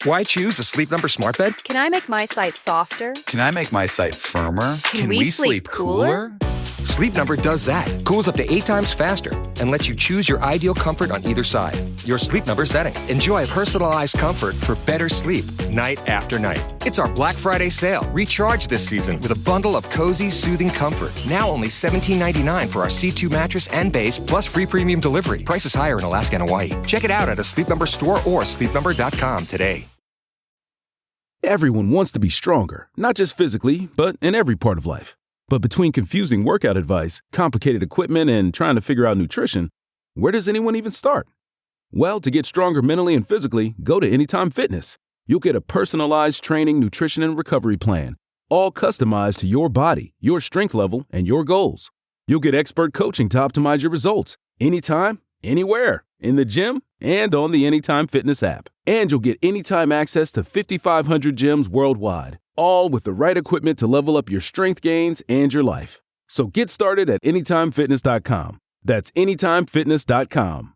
Why choose a Sleep Number smart bed? Can I make my site softer? Can I make my site firmer? Can we sleep cooler? Sleep Number does that. Cools up to 8 times faster and lets you choose your ideal comfort on either side. Your Sleep Number setting. Enjoy personalized comfort for better sleep night after night. It's our Black Friday sale. Recharge this season with a bundle of cozy, soothing comfort. Now only $17.99 for our C2 mattress and base, plus free premium delivery. Prices higher in Alaska and Hawaii. Check it out at a Sleep Number store or sleepnumber.com today. Everyone wants to be stronger, not just physically, but in every part of life. But between confusing workout advice, complicated equipment, and trying to figure out nutrition, where does anyone even start? Well, to get stronger mentally and physically, go to Anytime Fitness. You'll get a personalized training, nutrition, and recovery plan, all customized to your body, your strength level, and your goals. You'll get expert coaching to optimize your results, anytime, anywhere, in the gym, and on the Anytime Fitness app. And you'll get anytime access to 5,500 gyms worldwide, all with the right equipment to level up your strength gains and your life. So get started at AnytimeFitness.com. That's AnytimeFitness.com.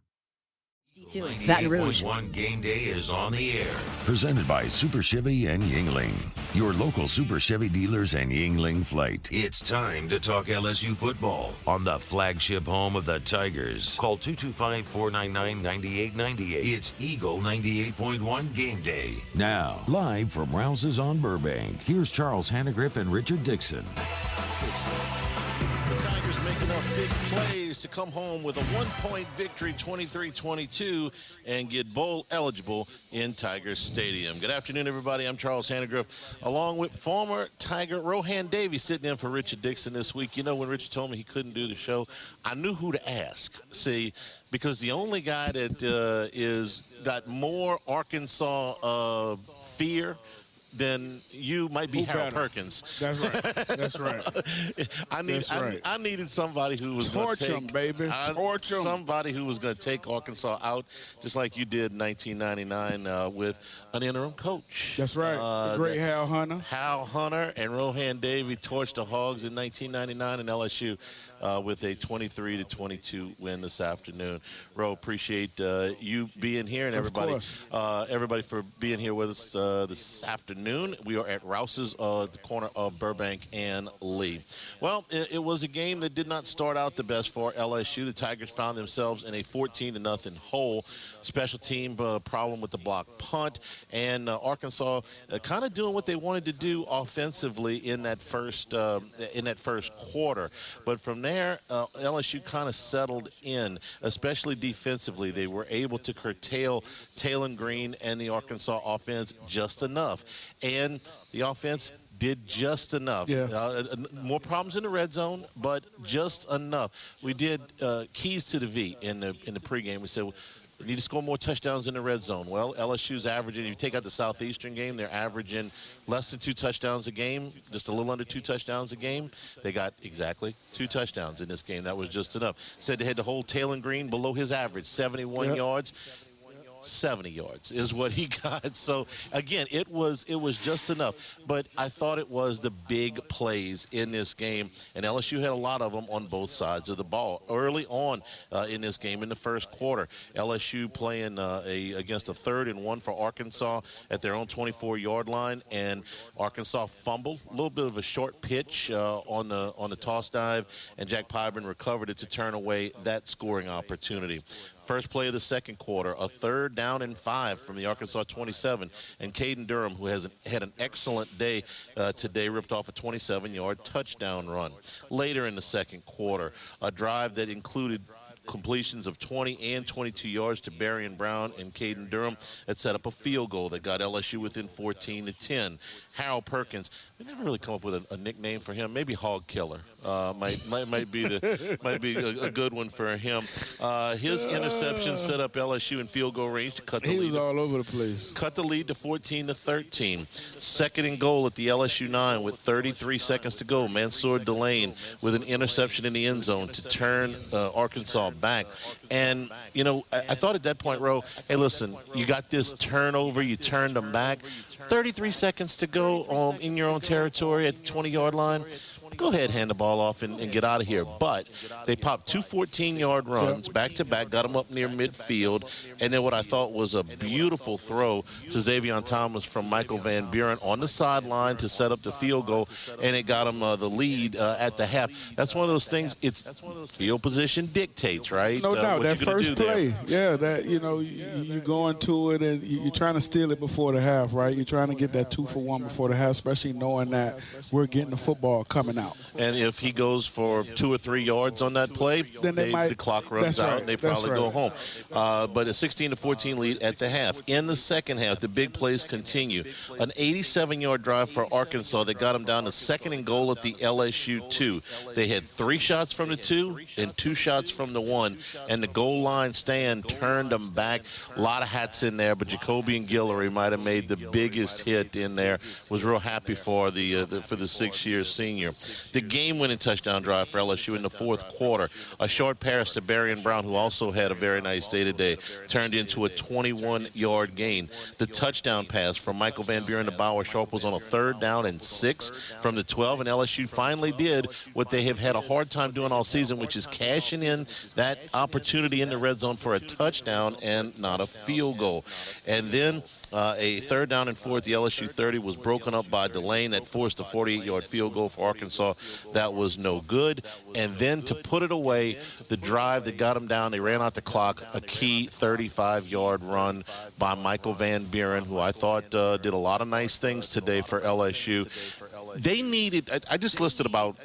Baton Rouge. 98.1 Game Day is on the air. Presented by Super Chevy and Yingling, your local Super Chevy dealers and Yingling Flight. It's time to talk LSU football on the flagship home of the Tigers. Call 225-499-9898. It's Eagle 98.1 Game Day. Now, live from Rouse's on Burbank, here's Charles Hannegriff and Richard Dixon. The Tigers make enough big plays to come home with a one-point victory, 23-22, and get bowl eligible in Tigers Stadium. Good afternoon, everybody. I'm Charles Hannegriff, along with former Tiger Rohan Davies, sitting in for Richard Dixon this week. You know, when Richard told me he couldn't do the show, I knew who to ask. See, because the only guy that is got more Arkansas fear then you might be Harold Perkins. That's right. That's right. I needed somebody who was going to take Torch 'em. Somebody who was going to take Arkansas out, just like you did in 1999 with an interim coach. That's right. The great Hal Hunter. Hal Hunter and Rohan Davey torched the Hogs in 1999 in LSU. With a 23-22 win this afternoon. Ro, appreciate you being here and everybody for being here with us this afternoon. We are at Rouse's, the corner of Burbank and Lee. Well, it was a game that did not start out the best for LSU. The Tigers found themselves in a 14-0 hole. Special team problem with the block punt, and Arkansas kind of doing what they wanted to do offensively in that first quarter. But from there, LSU kind of settled in, especially defensively. They were able to curtail Talon Green and the Arkansas offense just enough. And the offense did just enough. Yeah. More problems in the red zone, but just enough. We did keys to the V in the pregame. We said, we need to score more touchdowns in the red zone. Well, LSU's averaging, if you take out the Southeastern game, they're averaging less than 2 touchdowns a game, just a little under 2 touchdowns a game. They got exactly 2 touchdowns in this game. That was just enough. Said they had to hold Talon Green below his average, 71 yards. 70 yards is what he got. So again, it was just enough, but I thought it was the big plays in this game, and LSU had a lot of them on both sides of the ball early on in this game in the first quarter. LSU playing against a 3rd and 1 for Arkansas at their own 24-yard line, and Arkansas fumbled a little bit of a short pitch on the toss dive, and Jack Pyburn recovered it to turn away that scoring opportunity. First play of the second quarter, a 3rd down and 5 from the Arkansas 27. And Caden Durham, who had an excellent day today, ripped off a 27-yard touchdown run. Later in the second quarter, a drive that included completions of 20 and 22 yards to Berrien Brown and Caden Durham that set up a field goal that got LSU within 14-10. Harold Perkins, we never really come up with a nickname for him. Maybe Hog Killer might be a good one for him. His interception set up LSU in field goal range to cut the lead. He was all over the place. Cut the lead to 14-13. 2nd and goal at the LSU 9 with 33 seconds to go. Mansour Delane with an interception in the end zone to turn Arkansas back. And, you know, I thought at that point, Ro, hey, listen, you got this turnover, you turned them back. 33 seconds to go in your own territory at the 20-yard line. go ahead, hand the ball off and get out of here. But they popped 2 14-yard runs back-to-back, got them up near midfield, and then what I thought was a beautiful throw to Xavier Thomas from Michael Van Buren on the sideline to set up the field goal, and it got him the lead at the half. That's one of those things. It's field position dictates, right? No doubt. That first play, there. you go into it and you're trying to steal it before the half, right? You're trying to get that 2 for 1 before the half, especially knowing that we're getting the football coming out. And if he goes for 2 or 3 yards on that play, then the clock runs out, and they probably go home. But a 16-14 lead at the half. In the second half, the big plays continue. An 87-yard drive for Arkansas that got them down to 2nd and goal at the LSU 2. They had 3 shots from the 2 and 2 shots from the 1, and the goal line stand turned them back. A lot of hats in there, but Jacoby and Guillory might have made the biggest hit in there. Was real happy for the 6-year senior. The game-winning touchdown drive for LSU in the fourth quarter. A short pass to Berrien Brown, who also had a very nice day today, turned into a 21-yard gain. The touchdown pass from Michael Van Buren to Bauer Sharp was on a 3rd down and 6 from the 12, and LSU finally did what they have had a hard time doing all season, which is cashing in that opportunity in the red zone for a touchdown and not a field goal. And then a 3rd down and 4 at the LSU 30 was broken up by Delane. That forced a 48-yard field goal for Arkansas. That was no good. And then to put it away, the drive that got them down, they ran out the clock, a key 35-yard run by Michael Van Buren, who I thought did a lot of nice things today for LSU. They needed, I just listed about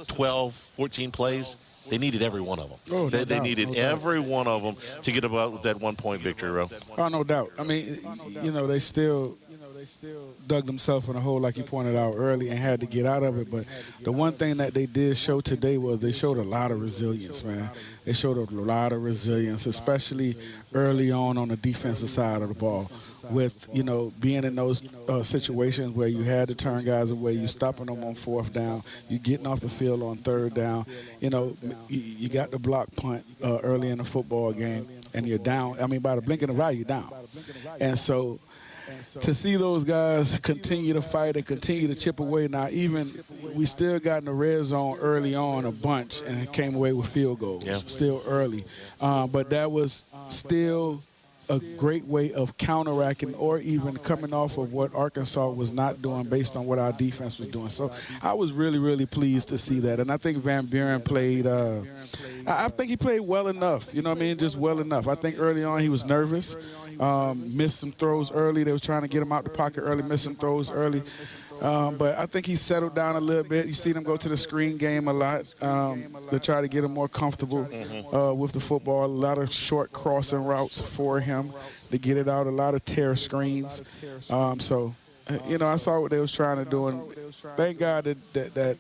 12, 14 plays. They needed every one of them. Oh, they needed every one of them to get about that 1-point victory, Ro. Oh, no doubt. I mean, they still dug themselves in a hole, like you pointed out early, and had to get out of it. But the one thing that they did show today was they showed a lot of resilience, man. They showed a lot of resilience, especially early on the defensive side of the ball, with, being in those situations where you had to turn guys away, you stopping them on 4th down, you getting off the field on 3rd down. You got the block punt early in the football game, and you're down. I mean, by the blink of an eye, you're down. And so to see those guys continue to fight and continue to chip away. Now, we still got in the red zone early on a bunch and came away with field goals, still early. But that was still a great way of counteracting or even coming off of what Arkansas was not doing based on what our defense was doing. So I was really, really pleased to see that. And I think Van Buren played I think he played well enough, just well enough. I think early on he was nervous, missed some throws early. They was trying to get him out the pocket early, missed some throws early. But I think he settled down a little bit. You see them go to the screen game a lot to try to get him more comfortable with the football. A lot of short crossing routes for him to get it out, a lot of tear screens. I saw what they was trying to do, and thank God that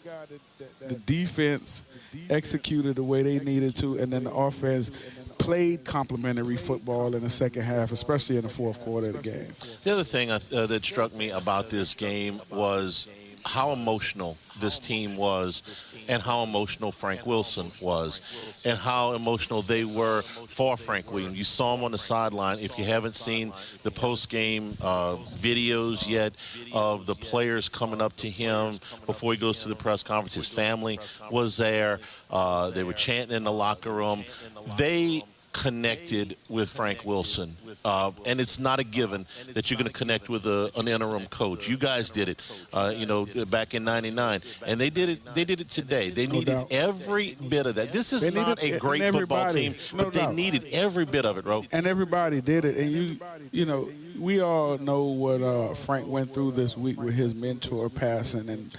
the defense executed the way they needed to, and then the offense played complementary football in the second half, especially in the fourth quarter of the game. The other thing that struck me about this game was how emotional this team was and how emotional Frank Wilson was and how emotional they were for Frank Williams. You saw him on the sideline. If you haven't seen the post-game videos yet of the players coming up to him before he goes to the press conference, his family was there. They were chanting in the locker room. They connected with Frank Wilson, and it's not a given that you're going to connect with an interim coach. You guys did it, back in '99, and they did it today. They needed every bit of that. This is not a great football team, but they needed every bit of it, Ro. And everybody did it. And we all know what Frank went through this week with his mentor passing, and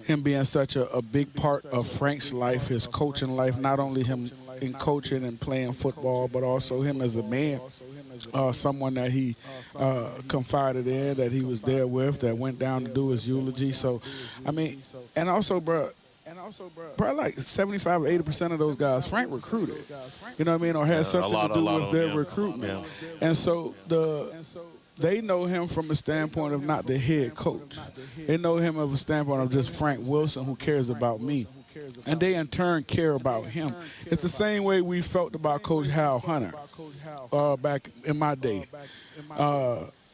him being such a big part of Frank's life, his coaching life, not only him in coaching and playing football, but also him as a man, someone that he confided in, that he was there with, that went down to do his eulogy. So, and also, probably like 75 or 80% of those guys Frank recruited, or had something to do with their recruitment. Yeah. And so they know him from a standpoint of not the head coach. They know him from a standpoint of just Frank Wilson, who cares about me. And they, in turn, care about him. It's the same way we felt about Coach Hal Hunter back in my day.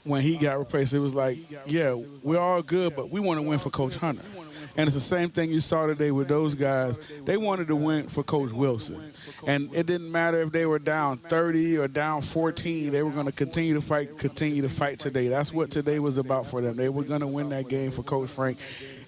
When he got replaced, it was like, yeah, we're all good, but we want to win for Coach Hunter. And it's the same thing you saw today with those guys. They wanted to win for Coach Wilson. And it didn't matter if they were down 30 or down 14. They were going to continue to fight today. That's what today was about for them. They were going to win that game for Coach Frank.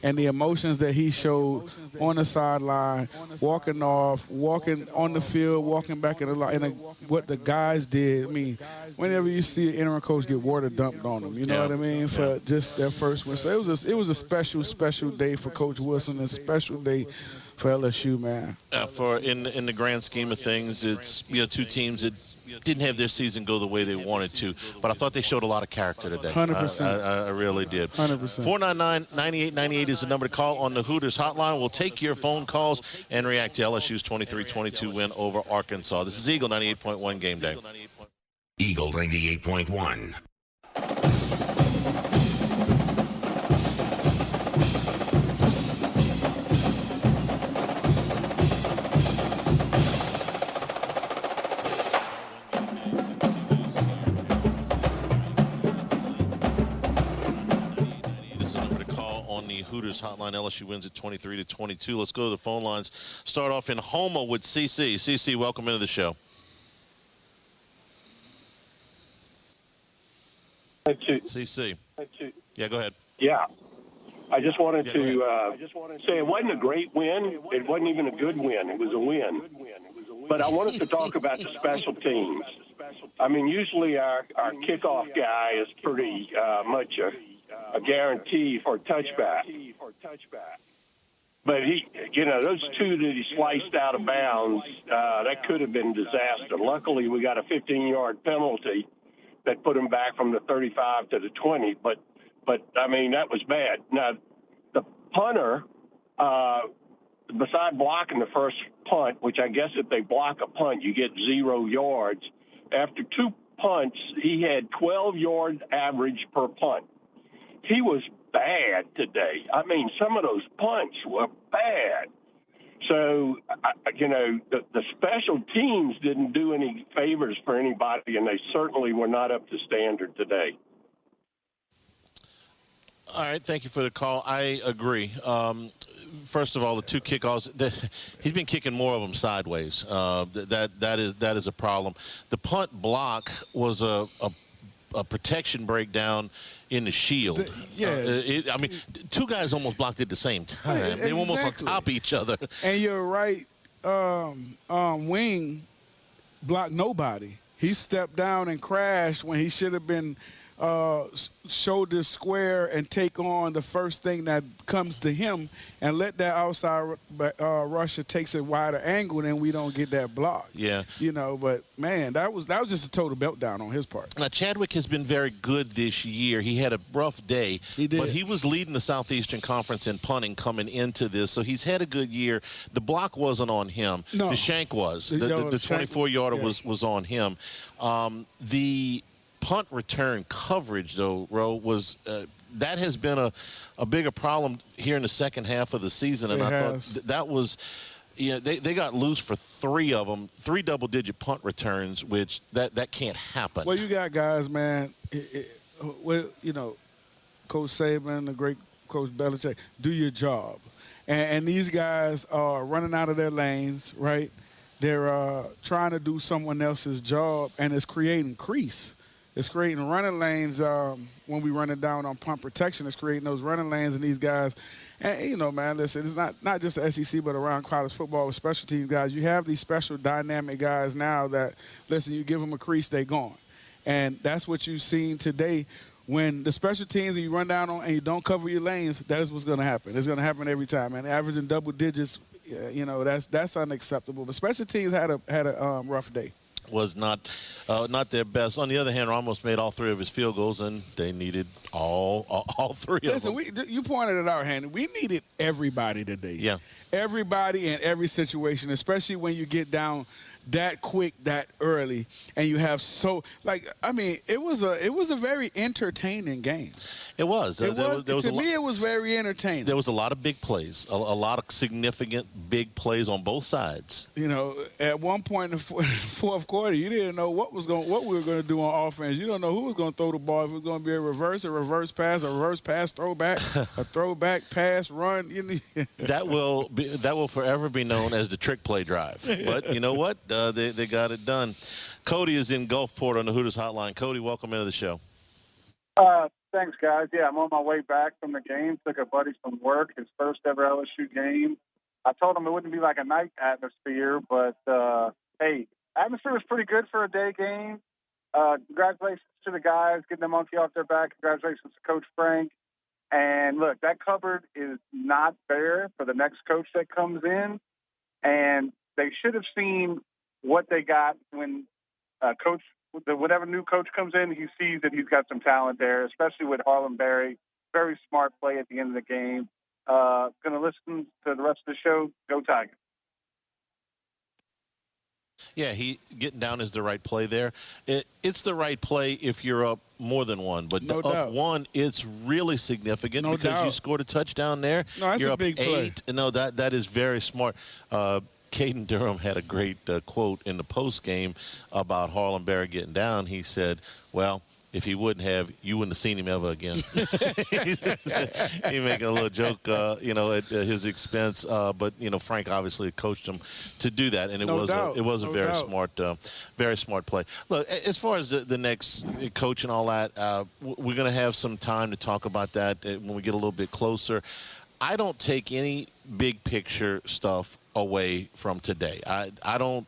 And the emotions that he showed on the sideline, walking off, walking on the field, walking back in the line, and what the guys did. I mean, whenever you see an interim coach get water dumped on them, you know what I mean, for just their first win. So it was a special day for Coach Wilson, a special day for LSU, man. In the grand scheme of things, it's two teams that didn't have their season go the way they wanted to, but I thought they showed a lot of character today. 100%. I really did. 100%. 499-9898 is the number to call on the Hooters hotline. We'll take your phone calls and react to LSU's 23-22 win over Arkansas. This is Eagle 98.1 Game Day. Eagle 98.1. Hooters hotline. LSU wins at 23-22. Let's go to the phone lines. Start off in Houma with CC. CC, welcome into the show. CC. Yeah, go ahead. Yeah. I just wanted to say it wasn't a great win. It wasn't even a good win. It was a win. But I wanted to talk about the special teams. I mean, usually our kickoff guy is pretty much a guarantee for a touchback. But those two that he sliced out of bounds, that could have been disaster. Luckily, we got a 15-yard penalty that put him back from the 35 to the 20. But I mean, that was bad. Now, the punter, beside blocking the first punt, which I guess if they block a punt, you get 0 yards. After 2 punts, he had 12-yard average per punt. He was bad today. I mean, some of those punts were bad. So, the special teams didn't do any favors for anybody, and they certainly were not up to standard today. All right, thank you for the call. I agree. First of all, the 2 kickoffs, he's been kicking more of them sideways. That is a problem. The punt block was a protection breakdown in the shield. I mean, 2 guys almost blocked at the same time. Exactly. They were almost on top of each other. And you're right. Wing blocked nobody. He stepped down and crashed when he should have been shoulder square and take on the first thing that comes to him and let that outside rusher takes a wider angle, and we don't get that block. Yeah. But man, that was just a total meltdown on his part. Now, Chadwick has been very good this year. He had a rough day. He did. But he was leading the Southeastern Conference in punting coming into this, so he's had a good year. The block wasn't on him. No. The shank was. The 24-yarder was on him. The punt return coverage, though, Ro, was that has been a bigger problem here in the second half of the season, and I thought that was, they got loose for 3 of them, 3 double-digit punt returns, which that can't happen. Well, you got guys, man. Coach Saban, the great Coach Belichick, do your job, and these guys are running out of their lanes, right? They're trying to do someone else's job, and it's creating crease. It's creating running lanes when we run it down on punt protection. It's creating those running lanes, and these guys. And, man, listen, it's not just the SEC, but around college football with special teams guys. You have these special dynamic guys now that, listen, you give them a crease, they gone. And that's what you've seen today. When the special teams and you run down on and you don't cover your lanes, that is what's going to happen. It's going to happen every time. And averaging double digits, that's unacceptable. But special teams had a rough day. Was not their best. On the other hand, Ramos made all 3 of his field goals, and they needed all 3 of them. Listen, you pointed it out, Handy. We needed everybody today. Yeah. Everybody in every situation, especially when you get down that quick, that early, and you have it was a very entertaining game. It was. To me, it was very entertaining. There was a lot of big plays, a lot of significant big plays on both sides. At one point in the fourth quarter, you didn't know what we were going to do on offense. You don't know who was going to throw the ball. If it was going to be a reverse pass, throwback, a throwback pass, run. That will forever be known as the trick play drive. But you know what? They got it done. Cody is in Gulfport on the Hooters Hotline. Cody, welcome into the show. Thanks, guys. Yeah, I'm on my way back from the game. Took a buddy from work, his first ever LSU game. I told him it wouldn't be like a night atmosphere, but, hey, atmosphere was pretty good for a day game. Congratulations to the guys, getting the monkey off their back. Congratulations to Coach Frank. And, look, that cupboard is not bare for the next coach that comes in. And they should have seen what they got when whatever new coach comes in, he sees that he's got some talent there, especially with Harlem Berry. Very smart play at the end of the game. Going to listen to the rest of the show. Go Tigers. Yeah, he getting down is the right play there. It's the right play if you're up more than one, but up one, it's really significant because you scored a touchdown there. No, that's you're a up big 8. play. No, that is very smart. Caden Durham had a great quote in the post game about Harlem Berry getting down. He said, well, if he wouldn't have, you wouldn't have seen him ever again. He making a little joke, at his expense. But Frank obviously coached him to do that, and it was a very smart play. Look, as far as the next coach and all that, we're going to have some time to talk about that when we get a little bit closer. I don't take any big picture stuff away from today. I don't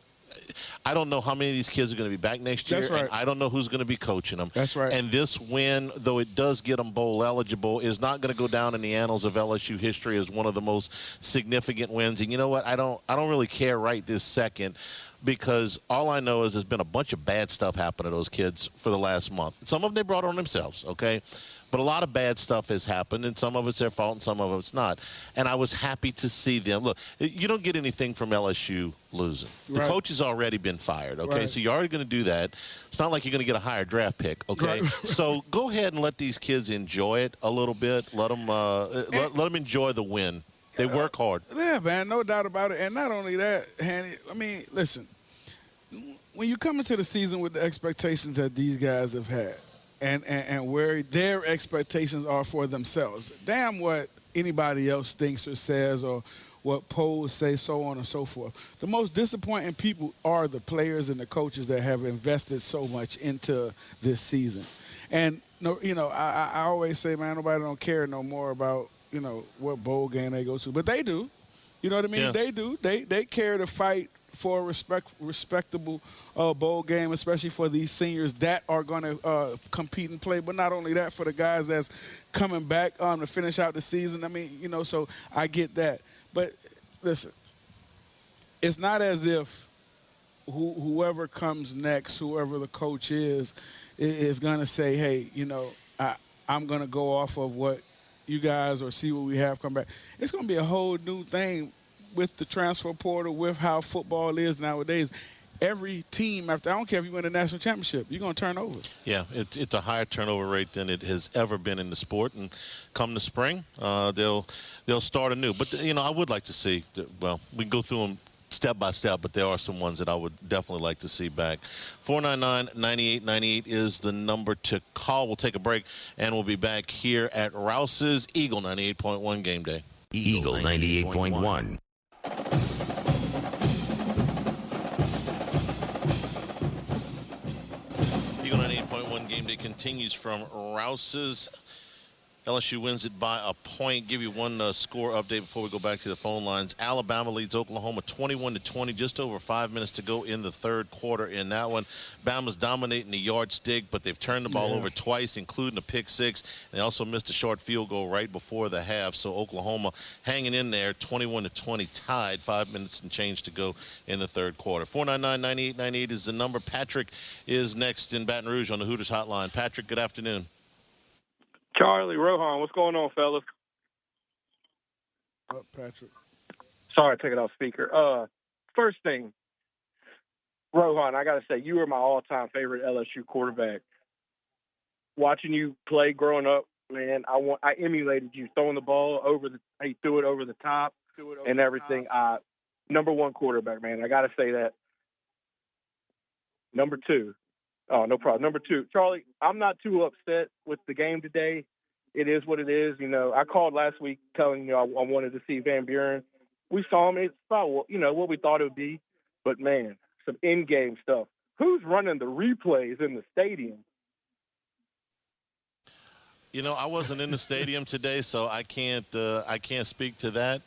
know how many of these kids are going to be back next year. That's right. And I don't know who's going to be coaching them. That's right. And this win, though it does get them bowl eligible, is not going to go down in the annals of LSU history as one of the most significant wins. And you know what? I don't really care right this second, because all I know is there's been a bunch of bad stuff happen to those kids for the last month. Some of them they brought on themselves, okay? But a lot of bad stuff has happened, and some of it's their fault and some of it's not. And I was happy to see them. Look, you don't get anything from LSU losing. The coach has already been fired, okay? Right. So you're already going to do that. It's not like you're going to get a higher draft pick, okay? Right. So go ahead and let these kids enjoy it a little bit. Let them enjoy the win. They work hard. Yeah, man, no doubt about it. And not only that, Hanny, I mean, listen, when you come into the season with the expectations that these guys have had, and where their expectations are for themselves. Damn what anybody else thinks or says or what polls say, so on and so forth. The most disappointing people are the players and the coaches that have invested so much into this season. And, I always say, man, nobody don't care no more about, what bowl game they go to. But they do. You know what I mean? Yeah. They do. They care to fight for a respectable bowl game, especially for these seniors that are going to compete and play. But not only that, for the guys that's coming back to finish out the season. I mean, so I get that. But listen, it's not as if whoever comes next, whoever the coach is going to say, hey, I'm going to go off of what you guys or see what we have come back. It's going to be a whole new thing with the transfer portal, with how football is nowadays. Every team, I don't care if you win a national championship, you're going to turn over. Yeah, it's a higher turnover rate than it has ever been in the sport. And come the spring, they'll start anew. But, I would like to see, we can go through them step by step, but there are some ones that I would definitely like to see back. 499-9898 is the number to call. We'll take a break, and we'll be back here at Rouse's Eagle 98.1 Game Day. Eagle 98.1. Eagle 98.1 Game Day continues from Rouse's. LSU wins it by a point. Give you one score update before we go back to the phone lines. Alabama leads Oklahoma 21-20. Just over 5 minutes to go in the third quarter in that one. Bama's dominating the yardstick, but they've turned the ball over twice, including a pick six. They also missed a short field goal right before the half. So Oklahoma hanging in there, 21-20, tied. 5 minutes and change to go in the third quarter. 499-9898 is the number. Patrick is next in Baton Rouge on the Hooters hotline. Patrick, good afternoon. Charlie, Rohan, what's going on, fellas? What, Patrick? Sorry, I took it off speaker. First thing, Rohan, I got to say, you were my all-time favorite LSU quarterback. Watching you play growing up man. I emulated you throwing the ball he threw it over the top and everything. Number one quarterback, man. I got to say that. Number two. Oh, no problem. Number two, Charlie, I'm not too upset with the game today. It is what it is. You know, I called last week telling you I wanted to see Van Buren. We saw him. It's about, what we thought it would be. But, man, some in-game stuff. Who's running the replays in the stadium? You know, I wasn't in the stadium today, so I can't speak to that.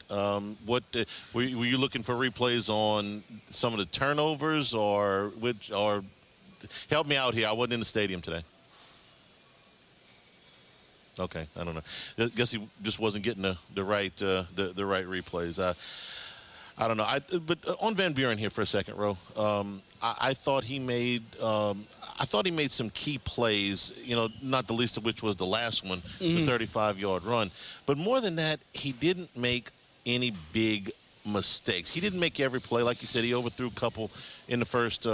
Were you looking for replays on some of the turnovers or help me out here? I wasn't in the stadium today. Okay, I don't know. I guess he just wasn't getting the right replays. I don't know. But on Van Buren here for a second, Ro. I thought he made some key plays. You know, not the least of which was the last one, the 35-yard run. But more than that, he didn't make any big mistakes. He didn't make every play. Like you said, he overthrew a couple in the first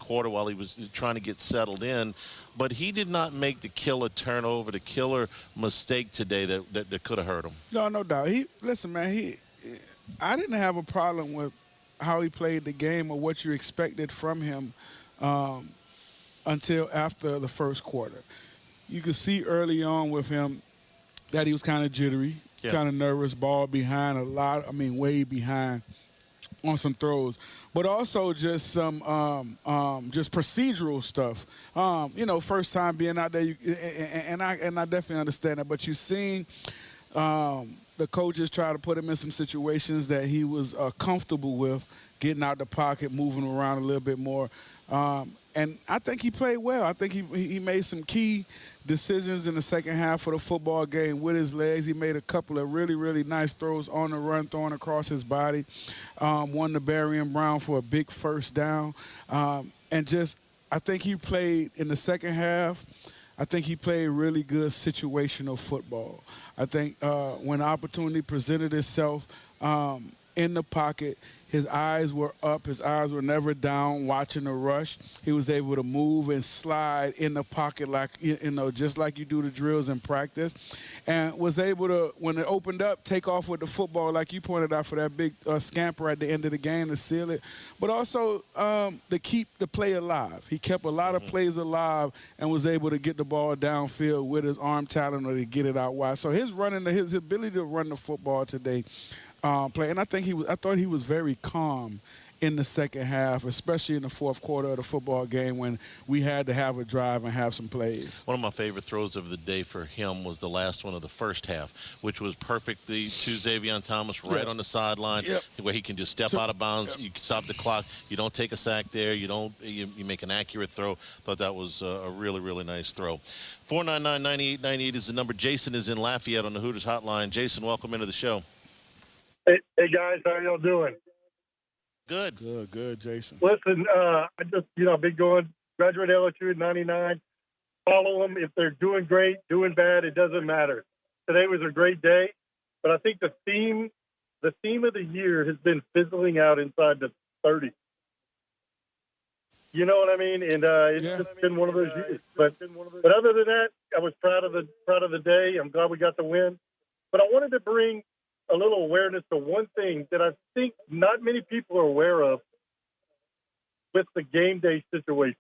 quarter while he was trying to get settled in. But he did not make the killer turnover, the killer mistake today that could have hurt him. No doubt. I didn't have a problem with how he played the game or what you expected from him until after the first quarter. You could see early on with him that he was kind of jittery, kind of nervous, ball behind way behind on some throws. But also just some just procedural stuff. First time being out there, and I definitely understand that. But you've seen the coaches try to put him in some situations that he was comfortable with, getting out the pocket, moving around a little bit more. And I think he played well. I think he made some key decisions in the second half of the football game with his legs. He made a couple of really, really nice throws on the run, throwing across his body. One to Barry and Brown for a big first down. I think he played in the second half. I think he played really good situational football. I think when opportunity presented itself in the pocket, his eyes were up. His eyes were never down watching the rush. He was able to move and slide in the pocket just like you do the drills in practice, and was able to, when it opened up, take off with the football like you pointed out for that big scamper at the end of the game to seal it, but also to keep the play alive. He kept a lot of plays alive and was able to get the ball downfield with his arm talent or to get it out wide. So his ability to run the football today, play. And I thought he was very calm in the second half, especially in the fourth quarter of the football game when we had to have a drive and have some plays. One of my favorite throws of the day for him was the last one of the first half, which was perfectly to Xavier Thomas right on the sideline, where he can just step out of bounds. You can stop the clock. You don't take a sack there. You make an accurate throw. Thought that was a really, really nice throw. 499-9898 is the number. Jason is in Lafayette on the Hooters hotline. Jason, welcome into the show. Hey guys, how y'all doing? Good, Jason. Listen, I just, I've been going, graduated LSU in 99. Follow them. If they're doing great, doing bad, it doesn't matter. Today was a great day, but I think the theme of the year has been fizzling out inside the 30s. You know what I mean? And it's just been one of those years. But other than that, I was proud of the day. I'm glad we got the win. But I wanted to bring a little awareness to one thing that I think not many people are aware of with the game day situation.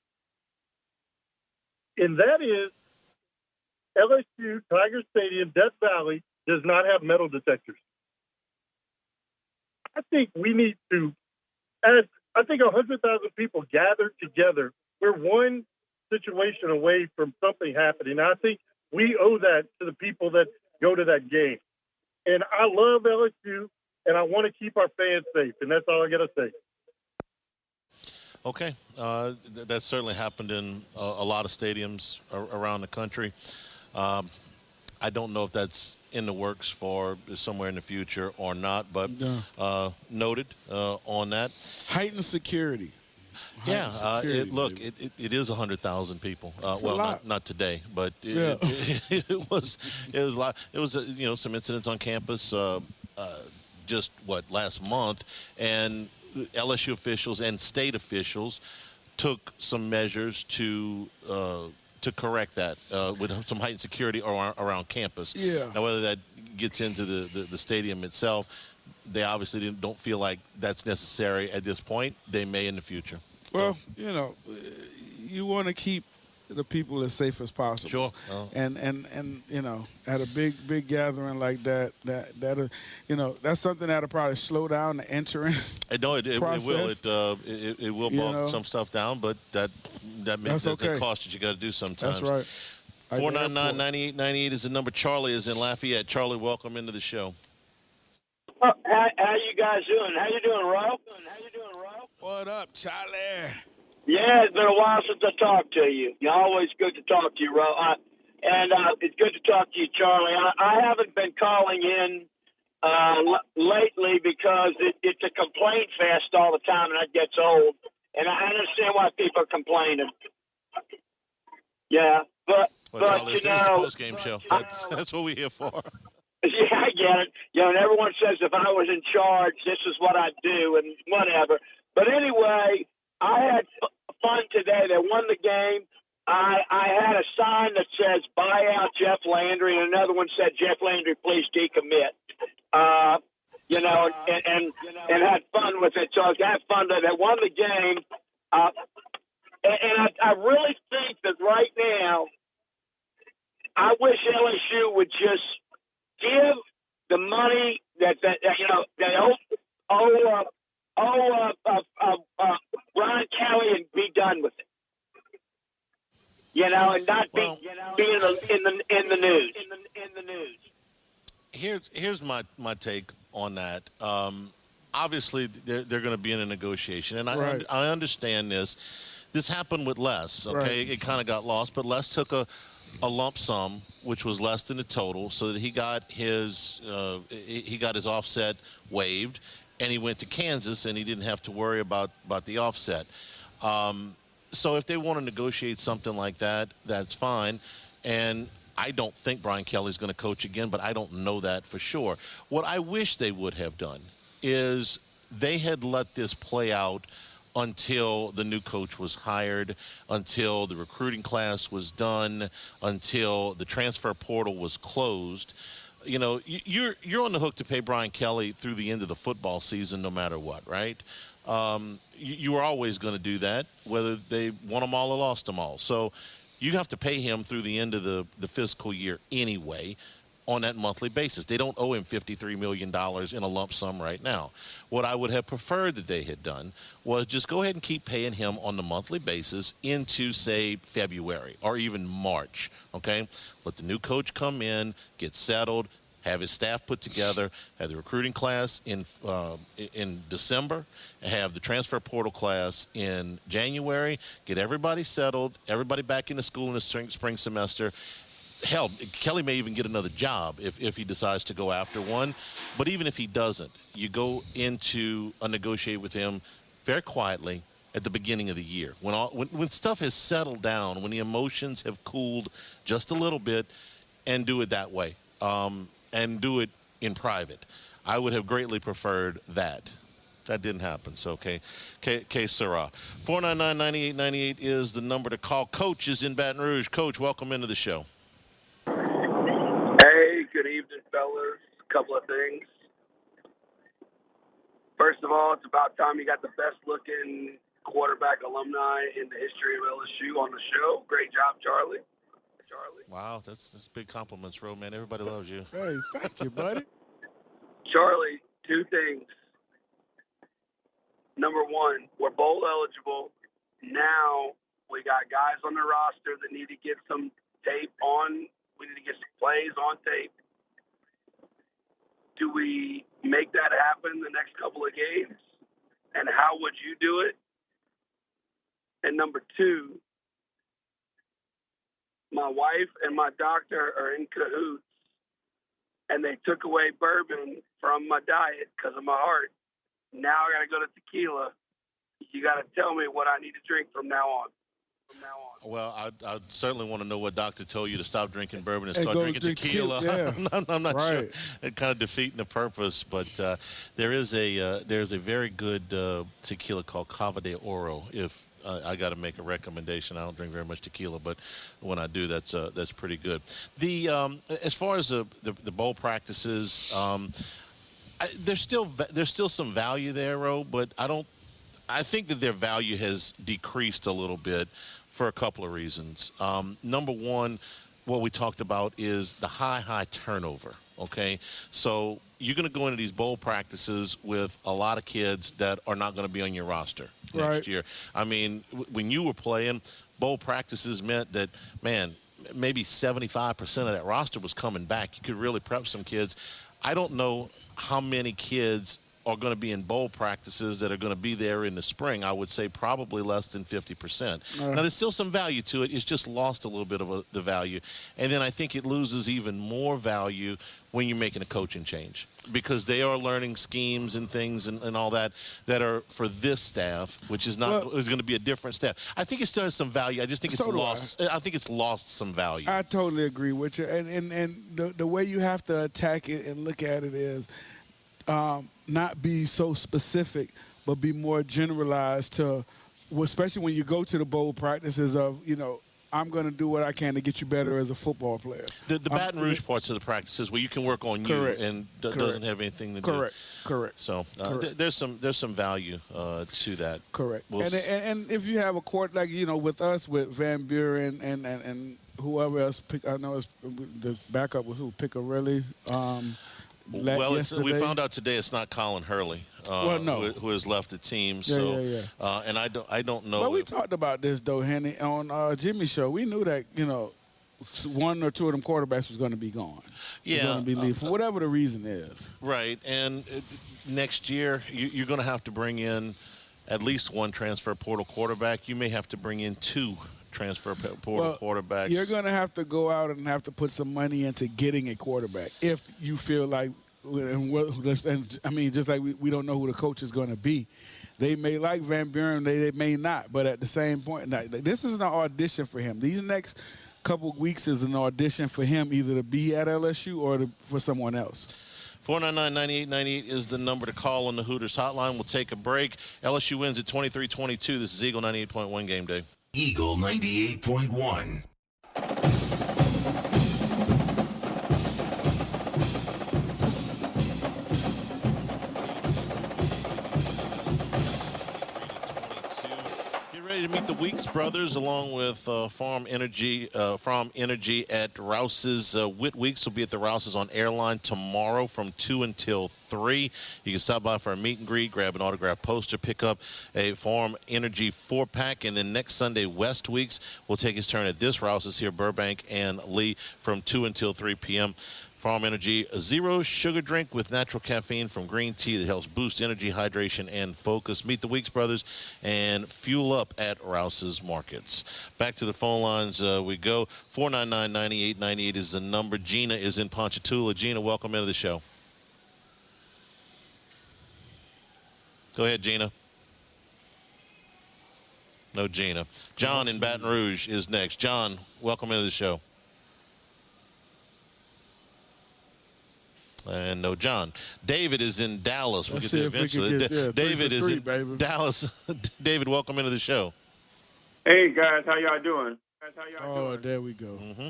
And that is LSU, Tiger Stadium, Death Valley does not have metal detectors. I think we need to, as I think 100,000 people gathered together, we're one situation away from something happening. I think we owe that to the people that go to that game. And I love LSU, and I want to keep our fans safe, and that's all I got to say. Okay. That certainly happened in a lot of stadiums around the country. I don't know if that's in the works for somewhere in the future or not, but noted on that. Heightened security. It is 100,000 people. Not today, but it was a lot. It was some incidents on campus last month, and LSU officials and state officials took some measures to to correct that with some heightened security around campus. Yeah. Now, whether that gets into the stadium itself, they obviously don't feel like that's necessary at this point. They may in the future. Well, you know, you want to keep the people as safe as possible. Sure. And you know, at a big gathering like that, you know, that's something that'll probably slow down the entering. No, it will. It will bog some stuff down, but that's the cost that you got to do sometimes. That's right. 499-9898 is the number. Charlie is in Lafayette. Charlie, welcome into the show. How you guys doing? How you doing, Ro? What up, Charlie? Yeah, it's been a while since I talked to you. You're always good to talk to you, Ro. And it's good to talk to you, Charlie. I haven't been calling in lately because it's a complaint fest all the time, and that gets old. And I understand why people are complaining. Yeah, but Charlie, you it's know, a post-game show. That's what we're here for. Yeah, I get it. You know, and everyone says if I was in charge, this is what I'd do and whatever. But anyway, I had fun today. They won the game. I had a sign that says "Buy out Jeff Landry," and another one said "Jeff Landry, please decommit." You know, and had fun with it. So I had fun that they won the game. And I really think that right now, I wish LSU would just give the money that you know they owe Ron Kelly and be done with it. You know, and not be in the news. Here's my take on that. Obviously, they're going to be in a negotiation, and I understand this. This happened with Les. Okay, Right. It kind of got lost, but Les took a lump sum, which was less than the total, so that he got his offset waived, and he went to Kansas, and he didn't have to worry about the offset. So if they want to negotiate something like that, that's fine. And I don't think Brian Kelly's going to coach again, but I don't know that for sure. What I wish they would have done is they had let this play out until the new coach was hired, until the recruiting class was done, until the transfer portal was closed. You know, you're on the hook to pay Brian Kelly through the end of the football season no matter what, right? You were always going to do that, whether they won them all or lost them all. So you have to pay him through the end of the fiscal year anyway on that monthly basis. They don't owe him $53 million in a lump sum right now. What I would have preferred that they had done was just go ahead and keep paying him on the monthly basis into, say, February or even March, okay? Let the new coach come in, get settled, have his staff put together, have the recruiting class in December, and have the transfer portal class in January, get everybody settled, everybody back into school in the spring semester. Hell, Kelly may even get another job if he decides to go after one. But even if he doesn't, you go into a negotiate with him very quietly at the beginning of the year. When stuff has settled down, when the emotions have cooled just a little bit, and do it that way. And do it in private. I would have greatly preferred that. That didn't happen. So, okay, Sarah. 499-9898 is the number to call. Coach is in Baton Rouge. Coach, welcome into the show. Hey, good evening, fellas. A couple of things. First of all, it's about time you got the best-looking quarterback alumni in the history of LSU on the show. Great job, Charlie. Wow, that's big compliments, Ro, man. Everybody loves you. Hey, thank you, buddy. Charlie, two things. Number one, we're bowl eligible. Now we got guys on the roster that need to get some tape on. We need to get some plays on tape. Do we make that happen the next couple of games? And how would you do it? And number two, my wife and my doctor are in cahoots, and they took away bourbon from my diet because of my heart. Now I got to go to tequila. You got to tell me what I need to drink from now on. Well, I certainly want to know what doctor told you to stop drinking bourbon and start drinking tequila. Yeah. I'm not sure. It kind of defeating the purpose, but there's a very good tequila called Cava de Oro. If I got to make a recommendation. I don't drink very much tequila, but when I do, that's pretty good. The as far as the bowl practices, there's still some value there, Ro, but I think that their value has decreased a little bit for a couple of reasons. Number one, what we talked about is the high turnover. Okay, so you're going to go into these bowl practices with a lot of kids that are not going to be on your roster next year. I mean, when you were playing, bowl practices meant that, man, maybe 75% of that roster was coming back. You could really prep some kids. I don't know how many kids are going to be in bowl practices that are going to be there in the spring. I would say probably less than 50%. Now, there's still some value to it. It's just lost a little bit of the value. And then I think it loses even more value when you're making a coaching change, because they are learning schemes and things and all that are for this staff, which is not is going to be a different staff. I think it still has some value. I just think it's lost. I think it's lost some value. I totally agree with you. And the way you have to attack it and look at it is not be so specific, but be more generalized to, especially when you go to the bowl practices of, I'm going to do what I can to get you better as a football player. The Baton Rouge parts of the practices where you can work on you and doesn't have anything to do. Correct. So there's some value to that. Correct. And if you have a court like with us with Van Buren and whoever else, I know it's the backup was who Piccarelli. We found out today it's not Colin Hurley who has left the team. And I don't know. But we talked about this though, Henny, on Jimmy's show. We knew that one or two of them quarterbacks was going to be gone. Yeah, going to be leave for whatever the reason is. Right, and next year you're going to have to bring in at least one transfer portal quarterback. You may have to bring in two transfer portal quarterbacks. You're going to have to go out and have to put some money into getting a quarterback if you feel like, just like we don't know who the coach is going to be. They may like Van Buren, they may not, but at the same point, this is an audition for him. These next couple of weeks is an audition for him either to be at LSU or for someone else. 499-9898 is the number to call on the Hooters hotline. We'll take a break. LSU wins at 23-22. This is Eagle 98.1 Game Day. Eagle 98.1. To meet the Weeks brothers along with Farm Energy at Rouse's. Whit Weeks will be at the Rouse's on Airline tomorrow from 2 until 3. You can stop by for a meet and greet, grab an autographed poster, pick up a Farm Energy 4-pack, and then next Sunday, West Weeks will take his turn at this Rouse's here, Burbank and Lee, from 2 until 3 p.m. Farm Energy, a zero sugar drink with natural caffeine from green tea that helps boost energy, hydration, and focus. Meet the Weeks brothers and fuel up at Rouse's Markets. Back to the phone lines we go. 499-9898 is the number. Gina is in Ponchatoula. Gina, welcome into the show. Go ahead, Gina. No Gina. John in Baton Rouge is next. John, welcome into the show. And no John. David is in Dallas. We'll get there eventually. David is in Dallas. David, welcome into the show. Hey, guys. How y'all doing? There we go. Mm-hmm.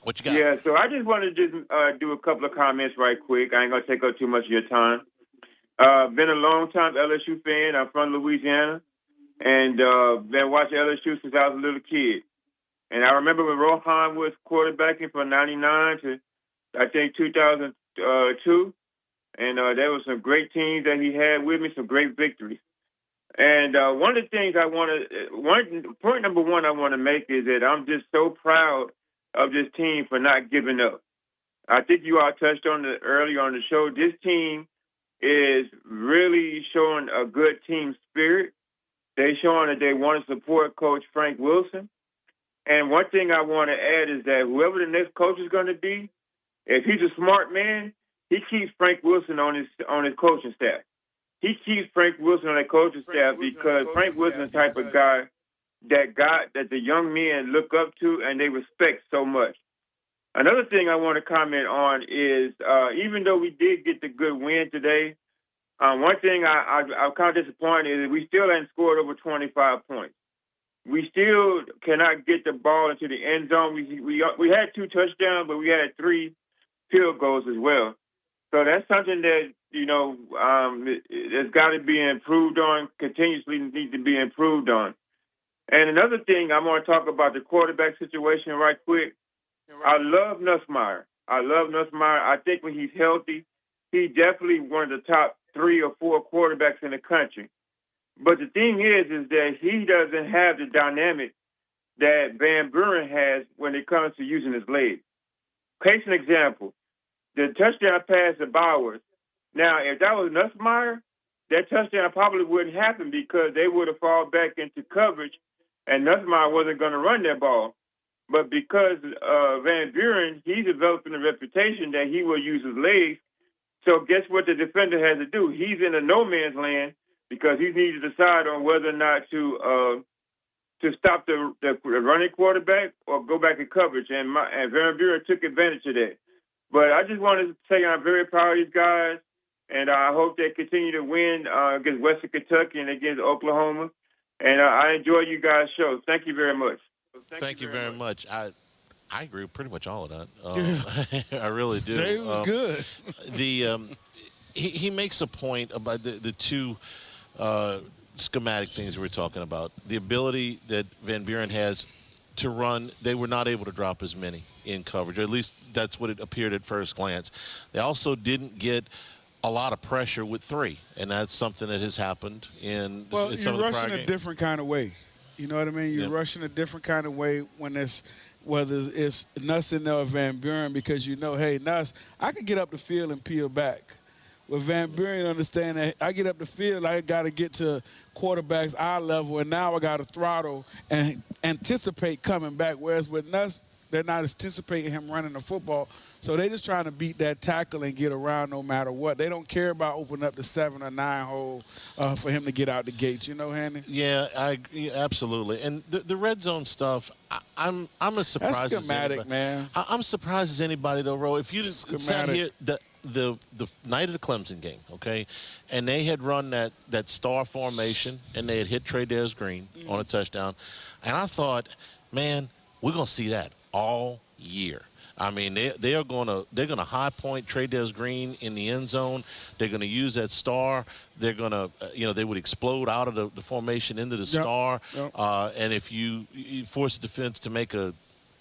What you got? Yeah, so I just wanted to just do a couple of comments right quick. I ain't going to take up too much of your time. Been a long-time LSU fan. I'm from Louisiana. And been watching LSU since I was a little kid. And I remember when Rohan was quarterbacking from 99 to I think 2002, and there was some great teams that he had with me, some great victories. And one of the things point number one I want to make is that I'm just so proud of this team for not giving up. I think you all touched on it earlier on the show. This team is really showing a good team spirit. They're showing that they want to support Coach Frank Wilson. And one thing I want to add is that whoever the next coach is going to be, if he's a smart man, he keeps Frank Wilson on his coaching staff. He keeps Frank Wilson on the coaching staff because Frank Wilson is the type of guy that the young men look up to and they respect so much. Another thing I want to comment on is even though we did get the good win today, One thing I'm kind of disappointed is we still haven't scored over 25 points. We still cannot get the ball into the end zone. We had 2 touchdowns, but we had 3 field goals as well. So that's something that, there's got to be improved on, continuously needs to be improved on. And another thing, I'm going to talk about the quarterback situation right quick. I love Nussmeier. I think when he's healthy, he's definitely one of the top 3 or 4 quarterbacks in the country. But the thing is that he doesn't have the dynamic that Van Buren has when it comes to using his legs. Case in example, the touchdown pass to Bowers. Now, if that was Nussmeier, that touchdown probably wouldn't happen because they would have fallen back into coverage and Nussmeier wasn't going to run that ball. But because Van Buren, he's developing a reputation that he will use his legs. So guess what the defender has to do? He's in a no man's land because he needs to decide on whether or not to stop the running quarterback or go back in coverage. And Van Buren took advantage of that. But I just wanted to say I'm very proud of these guys, and I hope they continue to win against Western Kentucky and against Oklahoma. And I enjoy you guys' show. Thank you very much. Thank you very much. I agree with pretty much all of that. I really do. Dave was good. He makes a point about the 2 schematic things we were talking about. The ability that Van Buren has to run, they were not able to drop as many in coverage, or at least that's what it appeared at first glance. They also didn't get a lot of pressure with 3, and that's something that has happened in some of the prior games. You're rushing a different kind of way. You know what I mean? You're rushing a different kind of way when whether it's Nuss in there or Van Buren, because hey, Nuss, I can get up the field and peel back. With Van Buren, understand that I get up the field, I got to get to quarterbacks eye level, and now I got to throttle and anticipate coming back. Whereas with Nuss, they're not anticipating him running the football. So they're just trying to beat that tackle and get around no matter what. They don't care about opening up the 7 or 9 hole for him to get out the gate. You know, Hanny? Yeah, I agree, absolutely. And the red zone stuff, I'm as surprised That's schematic, as anybody. man. I'm surprised as anybody, though, Ro. If you sat here the night of the Clemson game, okay, and they had run that star formation and they had hit Trey Green on a touchdown, and I thought, man, we're going to see that all year. I mean, they're gonna high point Trey Green in the end zone. They're gonna use that star. They're gonna they would explode out of the formation into the star. Yep. And if you force the defense to make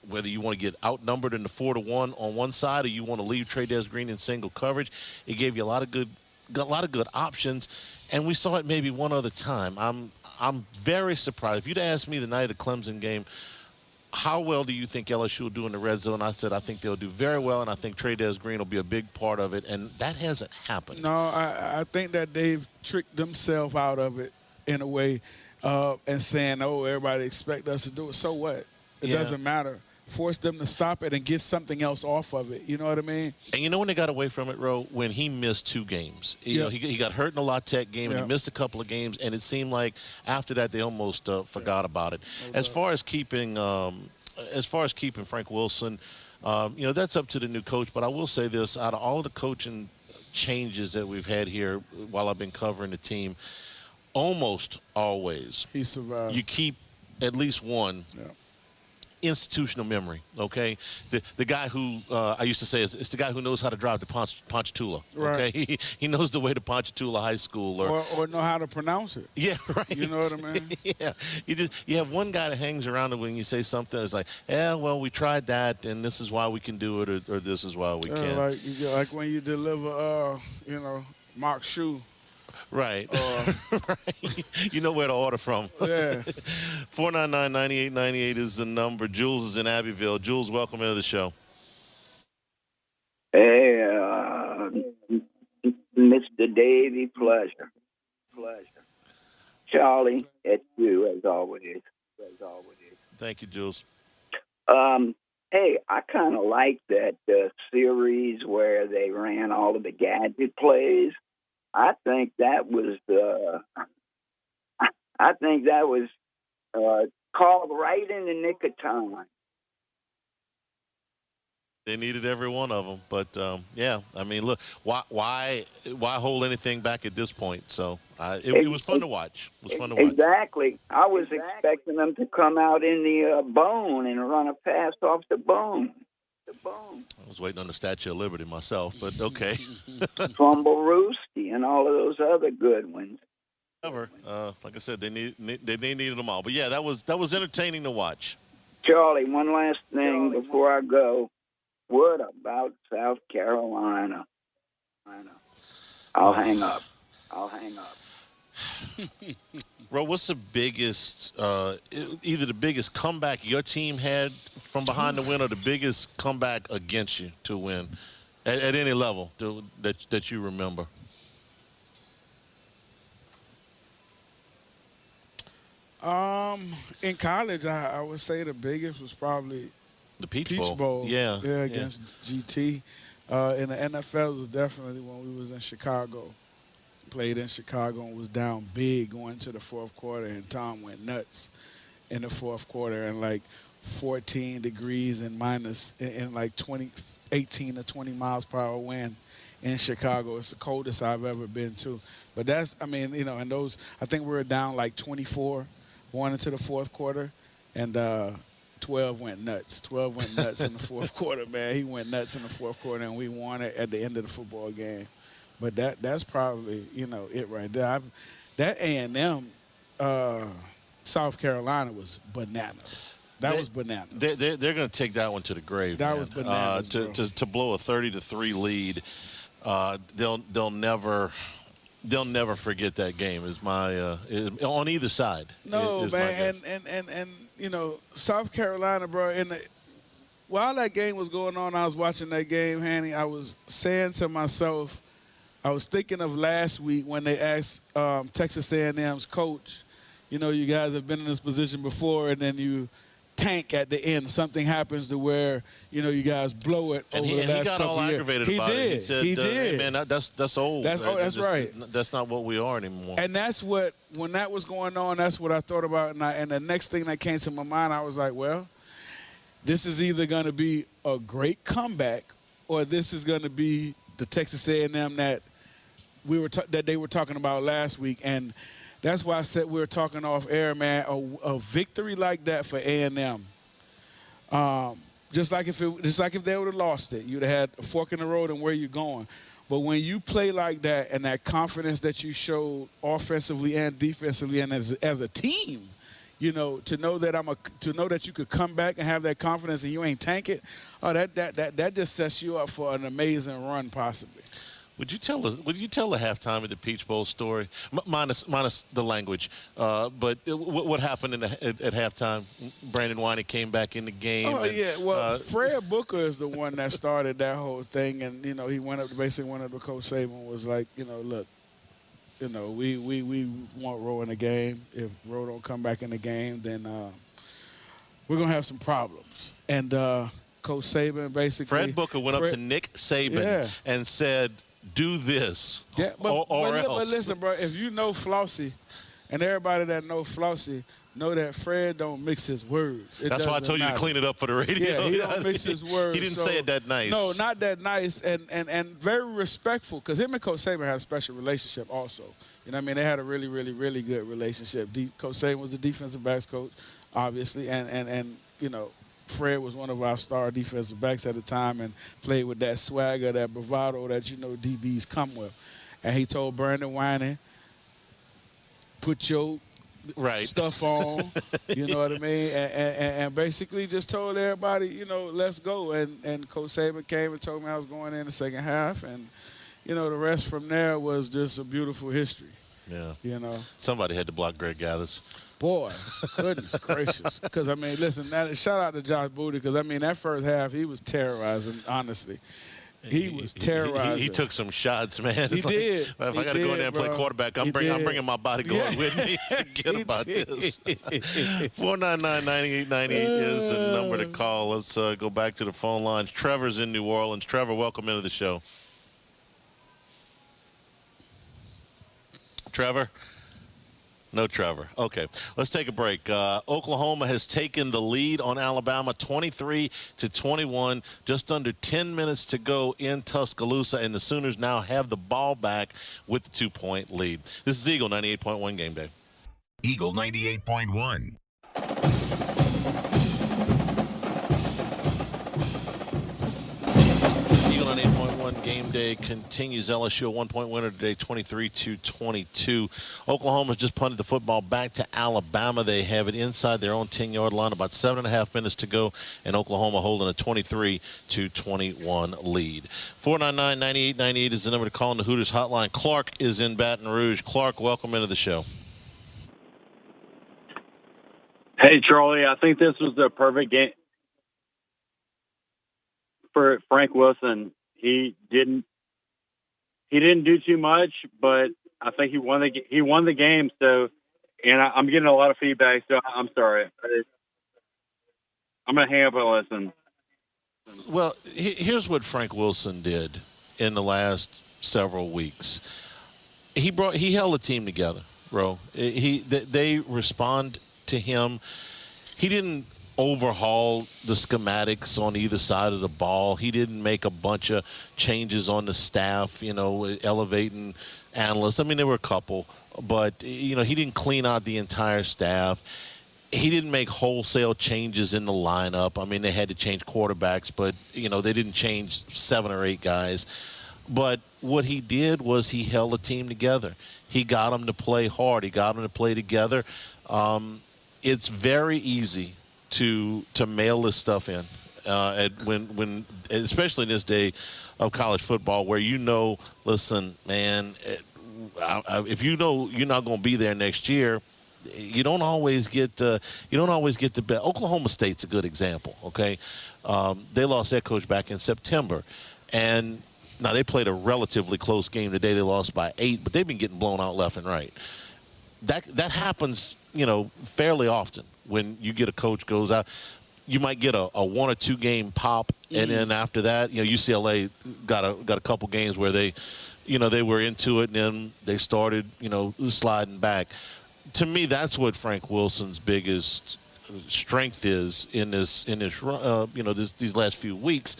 whether you want to get outnumbered in the 4-1 on one side or you want to leave Trey Green in single coverage, it gave you a lot of good options. And we saw it maybe one other time. I'm very surprised. If you'd asked me the night of the Clemson game, how well do you think LSU will do in the red zone? I said I think they'll do very well, and I think Trey Green will be a big part of it, and that hasn't happened. No, I think that they've tricked themselves out of it in a way and saying, oh, everybody expect us to do it. So what? It doesn't matter. Force them to stop it and get something else off of it. You know what I mean? And you know when they got away from it, Ro? When he missed 2 games. You know, he got hurt in the La Tech game, and he missed a couple of games, and it seemed like after that they almost forgot about it. As far as keeping Frank Wilson, that's up to the new coach. But I will say this: out of all the coaching changes that we've had here while I've been covering the team, almost always he survived. You keep at least one. Yeah. Institutional memory, okay? The guy who I used to say it's the guy who knows how to drive to Ponchatoula, okay? Right. He knows the way to Ponchatoula High School, or know how to pronounce it. Yeah, right. You know what I mean? Yeah. You have one guy that hangs around when you say something. It's like, well, we tried that, and this is why we can do it, or this is why we can't. Like when you deliver, Mark's shoe. Right. Right. You know where to order from. Yeah. 499-9898 is the number. Jules is in Abbeville. Jules, welcome into the show. Hey, Mr. Davey, pleasure. Charlie, it's you as always. Thank you, Jules. Hey, I kind of like that series where they ran all of the gadget plays. I think that was called right in the nick of time. They needed every one of them. But, yeah, I mean, look, why hold anything back at this point? So it was fun to watch. It was fun to watch. Exactly. I was expecting them to come out in the bone and run a pass off the bone. I was waiting on the Statue of Liberty myself, but okay. Fumble Rooski and all of those other good ones. Like I said, they needed them all. But, yeah, that was entertaining to watch. Charlie, one last thing before I go. What about South Carolina? I'll hang up. Ro, what's the biggest, either the biggest comeback your team had from behind to win or the biggest comeback against you to win at any level that you remember? In college, I would say the biggest was probably the Peach Bowl. Yeah, against GT. In the NFL, it was definitely when we was in Chicago. Played in Chicago and was down big going to the fourth quarter, and Tom went nuts in the fourth quarter, and like 14 degrees and minus in like 18 to 20 miles per hour wind in Chicago. It's the coldest I've ever been to. But that's, I mean, you know, and those, I think we were down like 24 going into the fourth quarter, and 12 went nuts. 12 went nuts in the fourth quarter, man. He went nuts in the fourth quarter, and we won it at the end of the football game. But that's probably, you know, it right there. That A&M, South Carolina was bananas. That was bananas. They're going to take that one to the grave. That was bananas, to blow a 30-3 lead. They'll never forget that game. Is my on either side. No, man, and you know, South Carolina, bro. While that game was going on, I was watching that game, Hanny. I was saying to myself, I was thinking of last week when they asked Texas A&M's coach, you know, you guys have been in this position before, and then you tank at the end. Something happens to where, you know, you guys blow it over the last couple of years. And he got all aggravated about it. He said, he did. Hey, man, that's old. That's right. That's not what we are anymore. And that's what, when that was going on, that's what I thought about. And the next thing that came to my mind, I was like, well, this is either going to be a great comeback or this is going to be the Texas A&M that they were talking about last week. And that's why I said we were talking off air, man. A victory like that for A&M, just like if they would have lost it, you'd have had a fork in the road and where you're going. But when you play like that and that confidence that you showed offensively and defensively and as a team, you know, to know that you could come back and have that confidence and you ain't tank it, that just sets you up for an amazing run possibly. Would you tell the halftime of the Peach Bowl story, minus the language? But what happened at halftime? Brandon Whiney came back in the game. Oh, yeah. Well, Fred Booker is the one that started that whole thing, and you know he basically went up to Coach Saban, was like, you know, look, you know, we want Roe in the game. If Roe don't come back in the game, then we're gonna have some problems. And Coach Saban basically. Fred Booker went up to Nick Saban and said, do this, or else. But listen, bro, if you know Flossie, and everybody that knows Flossie know that Fred don't mix his words. That's why I told you to clean it up for the radio. Yeah, he don't mix his words. He didn't say it that nice. No, not that nice, and very respectful, because him and Coach Saban had a special relationship also. You know what I mean? They had a really, really, really good relationship. Coach Saban was the defensive backs coach, obviously, and you know, Fred was one of our star defensive backs at the time and played with that swagger, that bravado that, you know, DBs come with. And he told Brandon Whiney, put your stuff on, you know what I mean? And basically just told everybody, you know, let's go. And Coach Saban came and told me I was going in the second half. And, you know, the rest from there was just a beautiful history. Yeah. You know. Somebody had to block Greg Gathers. Boy, goodness gracious. Because, I mean, listen, shout out to Josh Booty, because, I mean, that first half, he was terrorizing, honestly. He was terrorizing. He took some shots, man. He did. If I got to go in there and play quarterback, I'm bringing my bodyguard with me. Forget about this. 499-9898 is the number to call. Let's go back to the phone lines. Trevor's in New Orleans. Trevor, welcome into the show. Trevor? No Trevor. Okay, let's take a break. Oklahoma has taken the lead on Alabama 23-21. Just under 10 minutes to go in Tuscaloosa, and the Sooners now have the ball back with the 2-point lead. This is Eagle 98.1 Game Day. Eagle 98.1. Eagle 98.1 Game Day continues. LSU a 1-point winner today, 23-22. Oklahoma's just punted the football back to Alabama. They have it inside their own 10-yard line. About 7.5 minutes to go, and Oklahoma holding a 23-21 lead. 499-9898 is the number to call in the Hooters hotline. Clark is in Baton Rouge. Clark, welcome into the show. Hey, Charlie, I think this was the perfect game for Frank Wilson. He didn't do too much, but I think he won the game. So, and I'm getting a lot of feedback. So I'm sorry. I'm gonna hang up and listen. Well, here's what Frank Wilson did in the last several weeks. He held the team together, bro. They respond to him. He didn't overhaul the schematics on either side of the ball. He didn't make a bunch of changes on the staff, elevating analysts. I mean, there were a couple, but, he didn't clean out the entire staff. He didn't make wholesale changes in the lineup. I mean, they had to change quarterbacks, but, they didn't change 7 or 8 guys. But what he did was he held the team together. He got them to play hard. He got them to play together. It's very easy to mail this stuff in when especially in this day of college football, where listen, man, if you're not going to be there next year, you don't always get the best. Oklahoma State's a good example. Okay, they lost their coach back in September, and now they played a relatively close game today. They lost by 8, but they've been getting blown out left and right. That happens, fairly often when you get a coach goes out. You might get a 1 or 2 game pop, and then after that, UCLA got a couple games where they were into it, and then they started, sliding back. To me, that's what Frank Wilson's biggest strength is in this these last few weeks.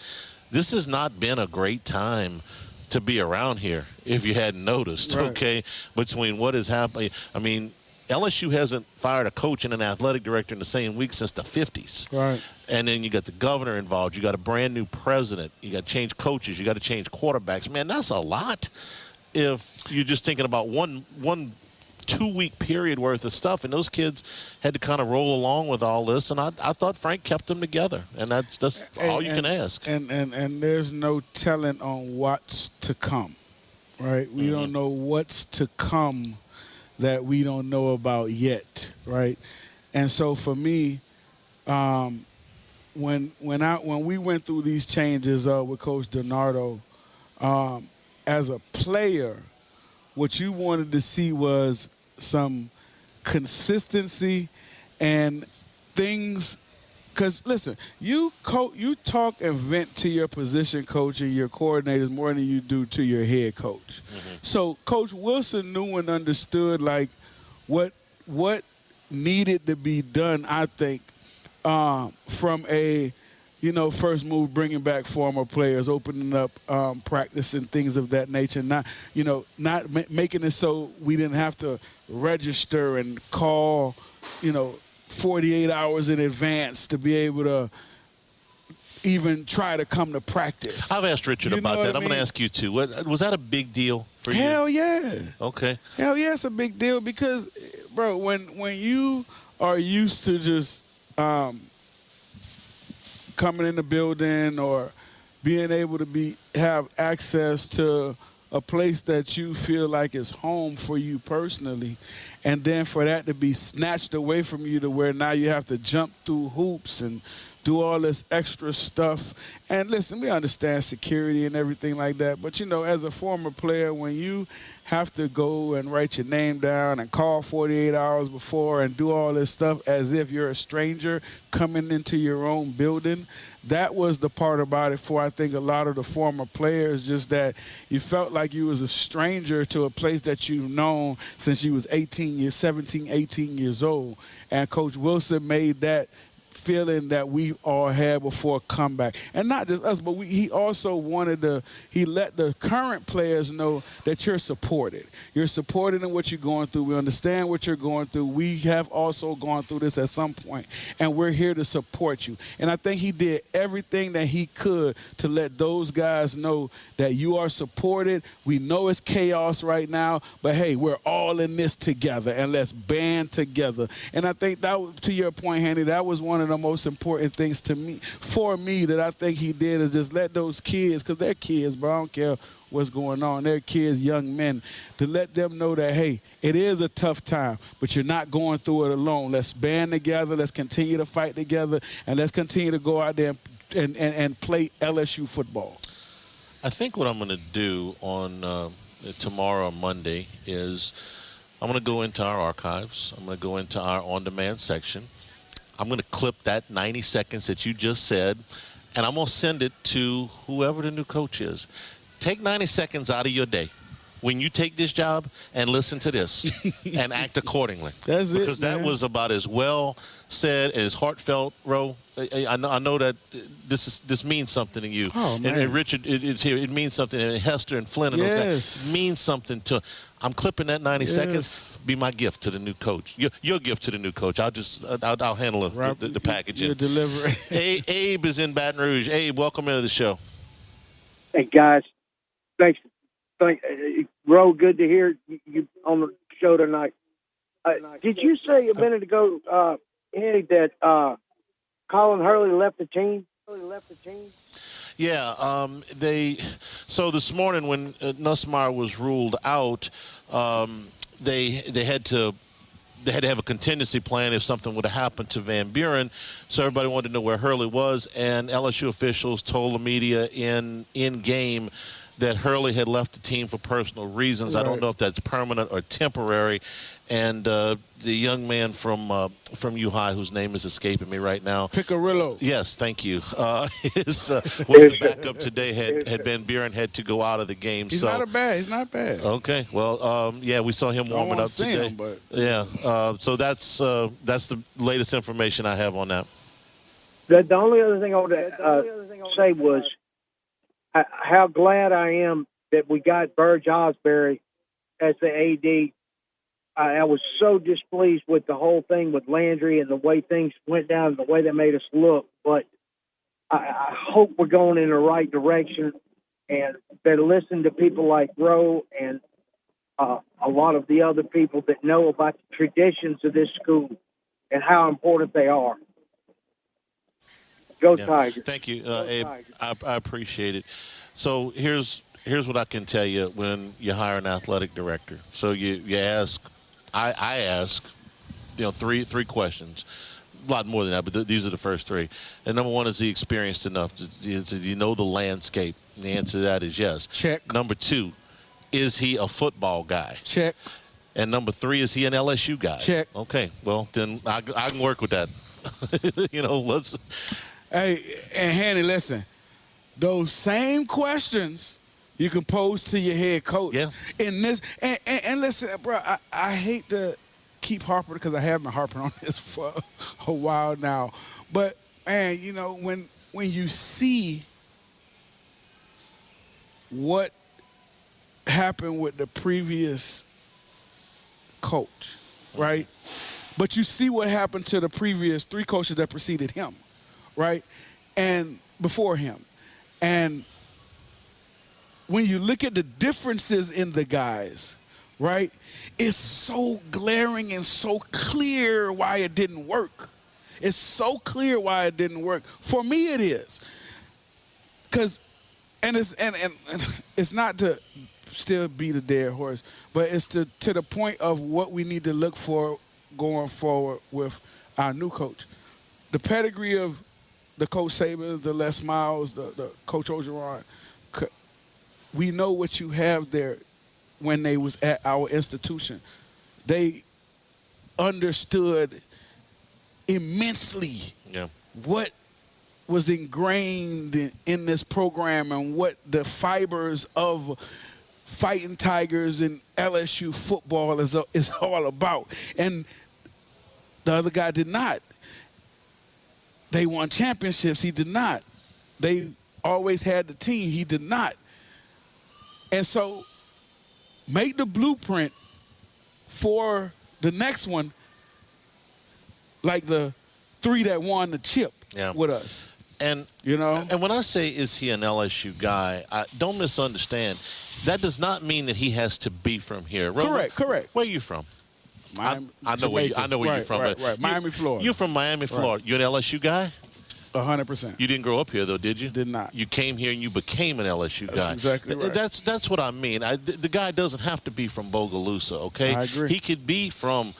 This has not been a great time to be around here, if you hadn't noticed, right. Okay, between what is happening. I mean, LSU hasn't fired a coach and an athletic director in the same week since the 50s. Right. And then you got the governor involved. You got a brand new president. You got to change coaches. You got to change quarterbacks. Man, that's a lot if you're just thinking about one 2-week period worth of stuff. And those kids had to kind of roll along with all this. And I thought Frank kept them together. And that's all you can ask. And there's no telling on what's to come, right? We don't know what's to come that we don't know about yet, right? And so for me, when we went through these changes with Coach DiNardo, as a player, what you wanted to see was some consistency and things. Because, listen, you talk and vent to your position coach and your coordinators more than you do to your head coach. So Coach Wilson knew and understood, like, what needed to be done, I think, from a, first move, bringing back former players, opening up practice and things of that nature, not making it so we didn't have to register and call, 48 hours in advance to be able to even try to come to practice. I've asked Richard about that. I'm going to ask you, too. Was that a big deal for you? Hell yeah. Okay. Hell yeah, it's a big deal because, bro, when you are used to just coming in the building or being able to have access to a place that you feel like is home for you personally, and then for that to be snatched away from you to where now you have to jump through hoops and do all this extra stuff. And listen, we understand security and everything like that. But, as a former player, when you have to go and write your name down and call 48 hours before and do all this stuff as if you're a stranger coming into your own building, that was the part about it for, I think, a lot of the former players, just that you felt like you was a stranger to a place that you've known since you was 17, 18 years old. And Coach Wilson made that feeling that we all had before comeback. And not just us, but he also he let the current players know that you're supported. You're supported in what you're going through. We understand what you're going through. We have also gone through this at some point, and we're here to support you. And I think he did everything that he could to let those guys know that you are supported. We know it's chaos right now, but hey, we're all in this together, and let's band together. And I think that, to your point, Handy, that was one of the most important things for me that I think he did, is just let those kids, because they're kids, but I don't care what's going on. They're kids, young men, to let them know that, hey, it is a tough time, but you're not going through it alone. Let's band together. Let's continue to fight together, and let's continue to go out there and play LSU football. I think what I'm going to do on tomorrow or Monday is I'm going to go into our archives. I'm going to go into our on-demand section. I'm going to clip that 90 seconds that you just said, and I'm going to send it to whoever the new coach is. Take 90 seconds out of your day when you take this job and listen to this and act accordingly. That's it, because that was about as well said and as heartfelt, Ro. I know that this means something to you. Oh, man. And Richard, it's here. It means something. And Hester and Flynn and those guys means something to. I'm clipping that 90 seconds. Be my gift to the new coach. Your gift to the new coach. I'll handle the packaging. Your delivery. Abe is in Baton Rouge. Abe, welcome into the show. Hey guys, thanks. Ro, good to hear you on the show tonight. Did you say a minute ago, Eddie, that Colin Hurley left the team? Yeah, so this morning when Nussmeier was ruled out, they had to have a contingency plan if something would have happened to Van Buren. So everybody wanted to know where Hurley was, and LSU officials told the media in game that Hurley had left the team for personal reasons. Right. I don't know if that's permanent or temporary. And the young man from U High, whose name is escaping me right now. Picarillo. Yes, thank you. Was the backup today. Had Van Buren had to go out of the game. He's not bad. Okay. Well, we saw him warming up today. So that's the latest information I have on that. The only other thing I want to say was how glad I am that we got Burge Osbury as the AD. I was so displeased with the whole thing with Landry and the way things went down and the way they made us look. But I hope we're going in the right direction and better listen to people like Roe and a lot of the other people that know about the traditions of this school and how important they are. Go Tigers. Thank you, Abe. I appreciate it. So here's what I can tell you when you hire an athletic director. So you ask, I ask, three questions. A lot more than that, but these are the first three. And number one, is he experienced enough? Do you know the landscape? And the answer to that is yes. Check. Number two, is he a football guy? Check. And number three, is he an LSU guy? Check. Okay, well, then I can work with that. Let's. Hey, and Hanny, listen, those same questions you can pose to your head coach. Yeah. In this, and listen, bro, I hate to keep harping because I have been harping on this for a while now. But, man, when you see what happened with the previous coach, right? But you see what happened to the previous three coaches that preceded him, right? And before him. And when you look at the differences in the guys, right, it's so glaring and so clear why it didn't work. It's so clear why it didn't work. For me, it is. And it's not to still beat a dead horse, but it's to the point of what we need to look for going forward with our new coach. The pedigree of the Coach Sabins, the Les Miles, the Coach Ogeron, we know what you have there when they was at our institution. They understood immensely what was ingrained in this program and what the fibers of Fighting Tigers and LSU football is all about. And the other guy did not. They won championships. He did not. They always had the team. He did not. And so make the blueprint for the next one like the 3 that won the chip with us. And you know, and when I say is he an LSU guy, don't misunderstand. That does not mean that he has to be from here. Correct. Where are you from? Miami, I know where you're from. Right. Miami, Florida. You're from Miami, Florida. You're an LSU guy? 100%. You didn't grow up here, though, did you? Did not. You came here and you became an LSU guy. That's exactly right. That's what I mean. The guy doesn't have to be from Bogalusa, okay? I agree. He could be from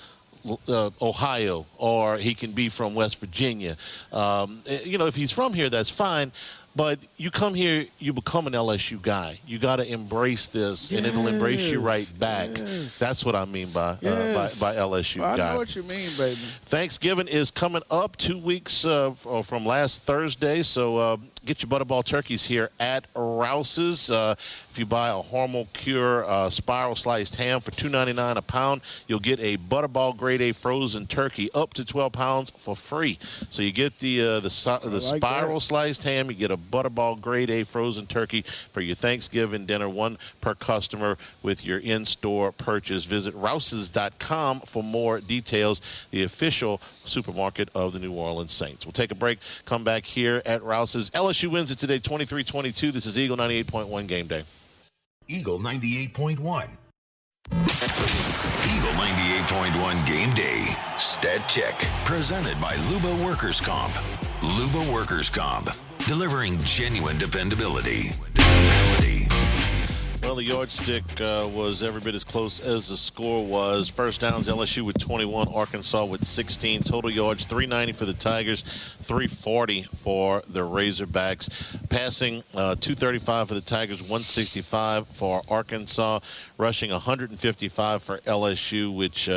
Ohio, or he can be from West Virginia. If he's from here, that's fine. But you come here, you become an LSU guy. You got to embrace this, and it'll embrace you right back. That's what I mean by LSU guy. I know what you mean, baby. Thanksgiving is coming up 2 weeks from last Thursday, so get your Butterball turkeys here at Rouse's. If you buy a Hormel Cure spiral sliced ham for $2.99 a pound, you'll get a Butterball Grade A frozen turkey up to 12 pounds for free. So you get the spiral sliced ham, you get a Butterball Grade A frozen turkey for your Thanksgiving dinner, one per customer with your in-store purchase. Visit Rouses.com for more details, the official supermarket of the New Orleans Saints. We'll take a break, come back here at Rouse's. LSU wins it today 23-22. This is Eagle 98.1 Game Day. Eagle 98.1. Eagle 98.1 Game Day. Stat Check. Presented by Luba Workers Comp. Luba Workers Comp. Delivering genuine dependability. Well, the yardstick was every bit as close as the score was. First downs, LSU with 21, Arkansas with 16. Total yards, 390 for the Tigers, 340 for the Razorbacks. Passing, 235 for the Tigers, 165 for Arkansas. Rushing, 155 for LSU, which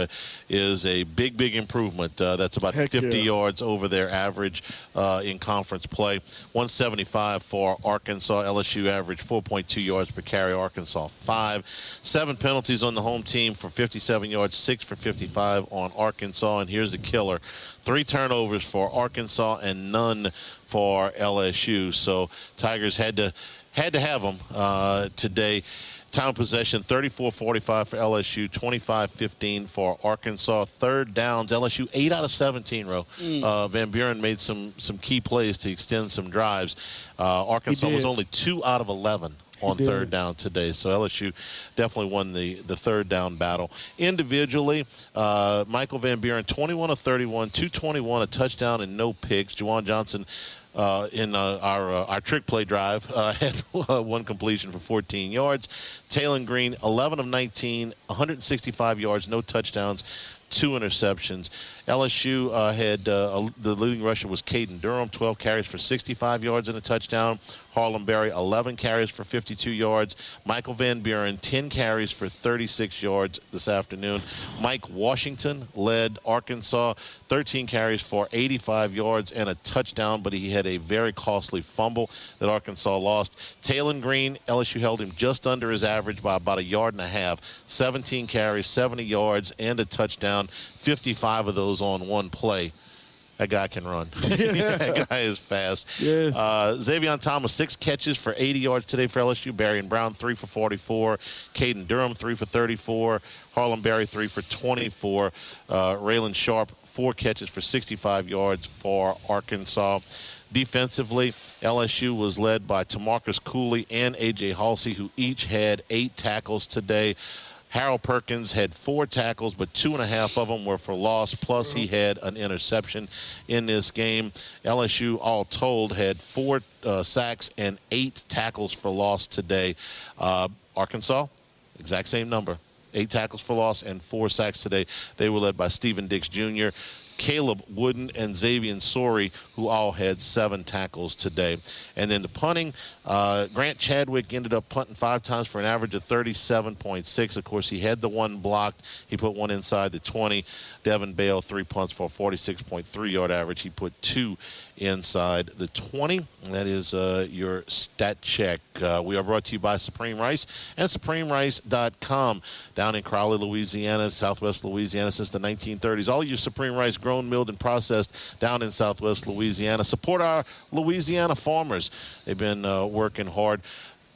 is a big improvement. That's about 50 yards over their average in conference play. 175 for Arkansas. LSU average 4.2 yards per carry. Arkansas 5. 7 penalties on the home team for 57 yards, 6 for 55 on Arkansas. And here's the killer. 3 turnovers for Arkansas and none for LSU. So Tigers had to have them today. Time of possession, 34-45 for LSU, 25-15 for Arkansas. Third downs, LSU 8 out of 17, Van Buren made some key plays to extend some drives. Arkansas was only 2 out of 11 on third down today. So LSU definitely won the third down battle. Individually, Michael Van Buren, 21 of 31, 221, a touchdown and no picks. Juwan Johnson in our trick play drive had one completion for 14 yards. Taylon Green, 11 of 19, 165 yards, no touchdowns, 2 interceptions. LSU had the leading rusher was Caden Durham, 12 carries for 65 yards and a touchdown. Harlem Berry, 11 carries for 52 yards. Michael Van Buren, 10 carries for 36 yards this afternoon. Mike Washington led Arkansas, 13 carries for 85 yards and a touchdown, but he had a very costly fumble that Arkansas lost. Taylon Green, LSU held him just under his average by about 1.5 yards. 17 carries, 70 yards, and a touchdown. 55 of those on one play. That guy can run. That guy is fast. Yes. Xavion Thomas, 6 catches for 80 yards today for LSU. Barrion Brown, 3 for 44. Caden Durham, 3 for 34. Harlem Berry, 3 for 24. Raylan Sharp, 4 catches for 65 yards for Arkansas. Defensively, LSU was led by Tamarcus Cooley and A.J. Halsey, who each had 8 tackles today. Harold Perkins had 4 tackles, but 2.5 of them were for loss, plus he had an interception in this game. LSU, all told, had 4 sacks and 8 tackles for loss today. Arkansas, exact same number. 8 tackles for loss and 4 sacks today. They were led by Stephen Dix Jr. Caleb Wooden, and Xavier Sori, who all had 7 tackles today. And then the punting, Grant Chadwick ended up punting 5 times for an average of 37.6. Of course, he had the one blocked. He put one inside the 20. Devin Bale, 3 punts for a 46.3-yard average. He put 2 inside the 20. That is your stat check. We are brought to you by Supreme Rice and SupremeRice.com. Down in Crowley, Louisiana, Southwest Louisiana since the 1930s. All your Supreme Rice grown, milled, and processed down in Southwest Louisiana. Support our Louisiana farmers. They've been working hard.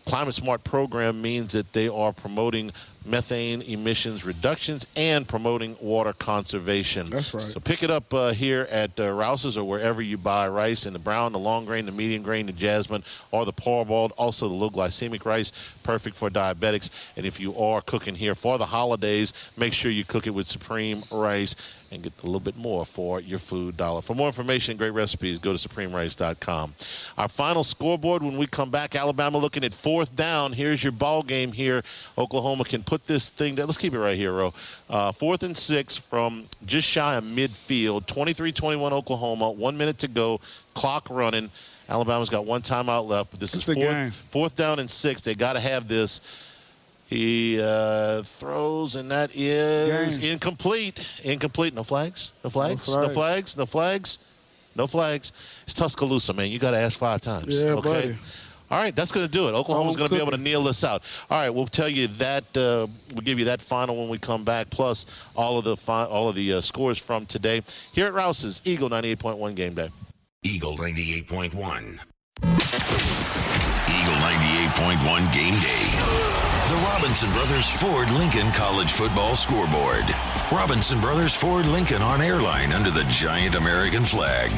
Climate Smart program means that they are promoting methane emissions reductions and promoting water conservation. That's right. So pick it up here at Rouse's or wherever you buy rice, in the brown, the long grain, the medium grain, the jasmine, or the parboiled. Also the low glycemic rice, perfect for diabetics. And if you are cooking here for the holidays, make sure you cook it with Supreme Rice and get a little bit more for your food dollar. For more information and great recipes, go to SupremeRice.com. Our final scoreboard when we come back, Alabama looking at 4th down. Here's your ball game here. Oklahoma can put this thing down. Let's keep it right here, Ro. 4th and 6 from just shy of midfield. 23-21 Oklahoma. 1 minute to go. Clock running. Alabama's got 1 timeout left. But this is 4th down and 6. They got to have this. He throws, and that is incomplete. Incomplete. No flags? No flags? No flags? No flags? No flags? It's Tuscaloosa, man. You got to ask 5 times. Yeah, okay? buddy. All right, that's going to do it. Oklahoma's going to be able to kneel this out. All right, we'll tell you that. We'll give you that final when we come back, plus all of the scores from today here at Rouse's Eagle 98.1 Game Day. Eagle 98.1. Eagle 98.1 Game Day. The Robinson Brothers Ford Lincoln College Football Scoreboard. Robinson Brothers Ford Lincoln on airline under the giant American flag.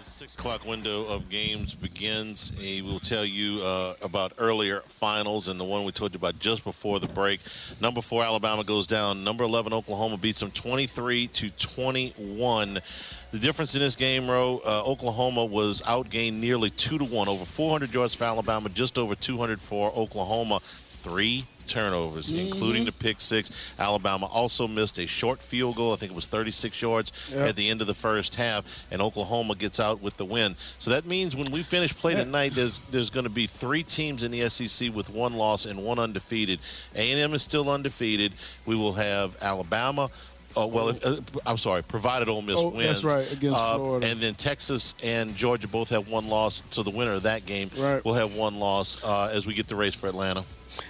6 o'clock window of games begins. We'll tell you about earlier finals and the one we told you about just before the break. Number 4 Alabama goes down. Number 11 Oklahoma beats them 23-21. The difference in this game, Ro, Oklahoma was outgained nearly 2-1, over 400 yards for Alabama, just over 200 for Oklahoma. 3 turnovers, including the pick 6. Alabama also missed a short field goal. I think it was 36 yards at the end of the first half, and Oklahoma gets out with the win. So that means when we finish play tonight, there's going to be 3 teams in the SEC with 1 loss and 1 undefeated. A&M is still undefeated. We will have Alabama. Provided Ole Miss wins. That's right, against Florida. And then Texas and Georgia both have 1 loss. So the winner of that game will have 1 loss as we get the race for Atlanta.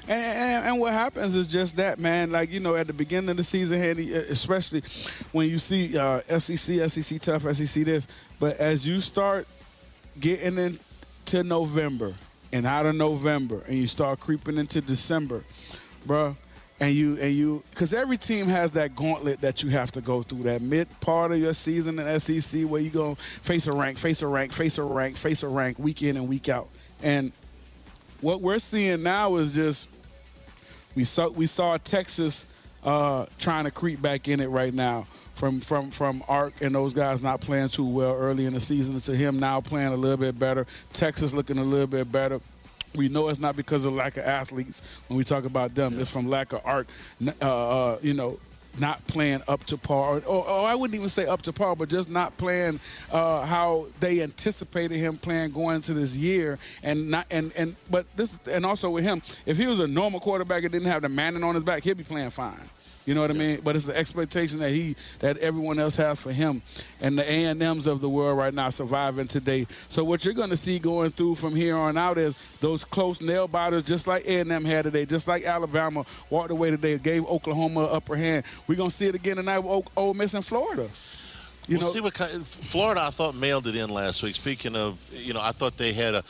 And what happens is just that, man. Like, you know, at the beginning of the season, especially when you see SEC tough, SEC this. But as you start getting into November and out of November and you start creeping into December, bro, and you, because every team has that gauntlet that you have to go through, that mid part of your season in SEC where you go face a rank, week in and week out. And what we're seeing now is just we saw Texas trying to creep back in it right now from Ark and those guys not playing too well early in the season to him now playing a little bit better. Texas looking a little bit better. We know it's not because of lack of athletes when we talk about them. It's from lack of Ark, not playing up to par, or I wouldn't even say up to par, but just not playing how they anticipated him playing going into this year, and also with him, if he was a normal quarterback and didn't have the Manning on his back, he'd be playing fine. You know what I mean? But it's the expectation that everyone else has for him, and the A&Ms of the world right now surviving today. So what you're going to see going through from here on out is those close nail biters, just like A&M had today, just like Alabama walked away today, gave Oklahoma an upper hand. We're going to see it again tonight with Ole Miss and Florida. See what Florida, I thought, mailed it in last week. Speaking of, I thought they had a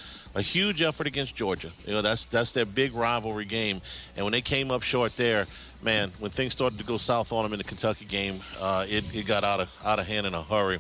huge effort against Georgia. That's their big rivalry game. And when they came up short there, man, when things started to go south on them in the Kentucky game, it got out of hand in a hurry.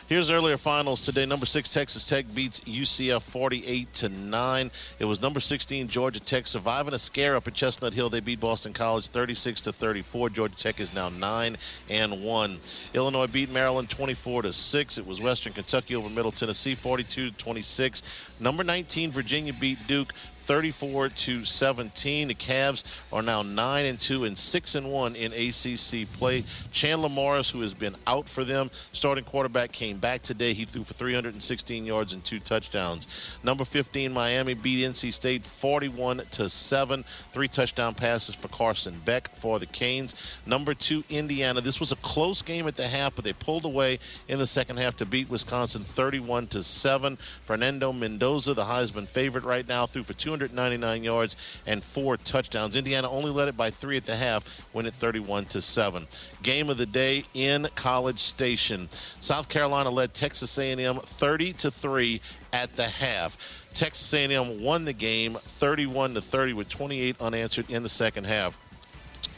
Here's earlier finals today. Number 6 Texas Tech beats UCF 48-9. It was number 16 Georgia Tech surviving a scare up at Chestnut Hill. They beat Boston College 36-34. Georgia Tech is now 9-1. Illinois beat Maryland 24-6. It was Western Kentucky over Middle Tennessee 42-26. Number 19, Virginia beat Duke 34-17. The Cavs are now 9-2 and 6-1 in ACC play. Chandler Morris, who has been out for them, starting quarterback, came back today. He threw for 316 yards and 2 touchdowns. Number 15, Miami beat NC State 41-7. 3 touchdown passes for Carson Beck for the Canes. Number 2, Indiana. This was a close game at the half, but they pulled away in the second half to beat Wisconsin 31-7. Fernando Mendoza, the Heisman favorite right now, threw for 299 yards and 4 touchdowns. Indiana only led it by 3 at the half, win it 31-7. Game of the day in College Station. South Carolina led Texas A&M 30-3 at the half. Texas A&M won the game 31-30 with 28 unanswered in the second half.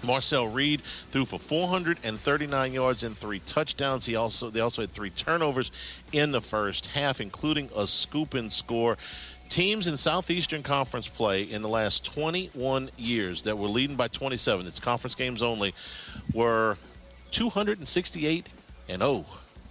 Marcel Reed threw for 439 yards and 3 touchdowns. They also had 3 turnovers in the first half, including a scoop-and score. Teams in Southeastern Conference play in the last 21 years that were leading by 27, it's conference games only, were 268-0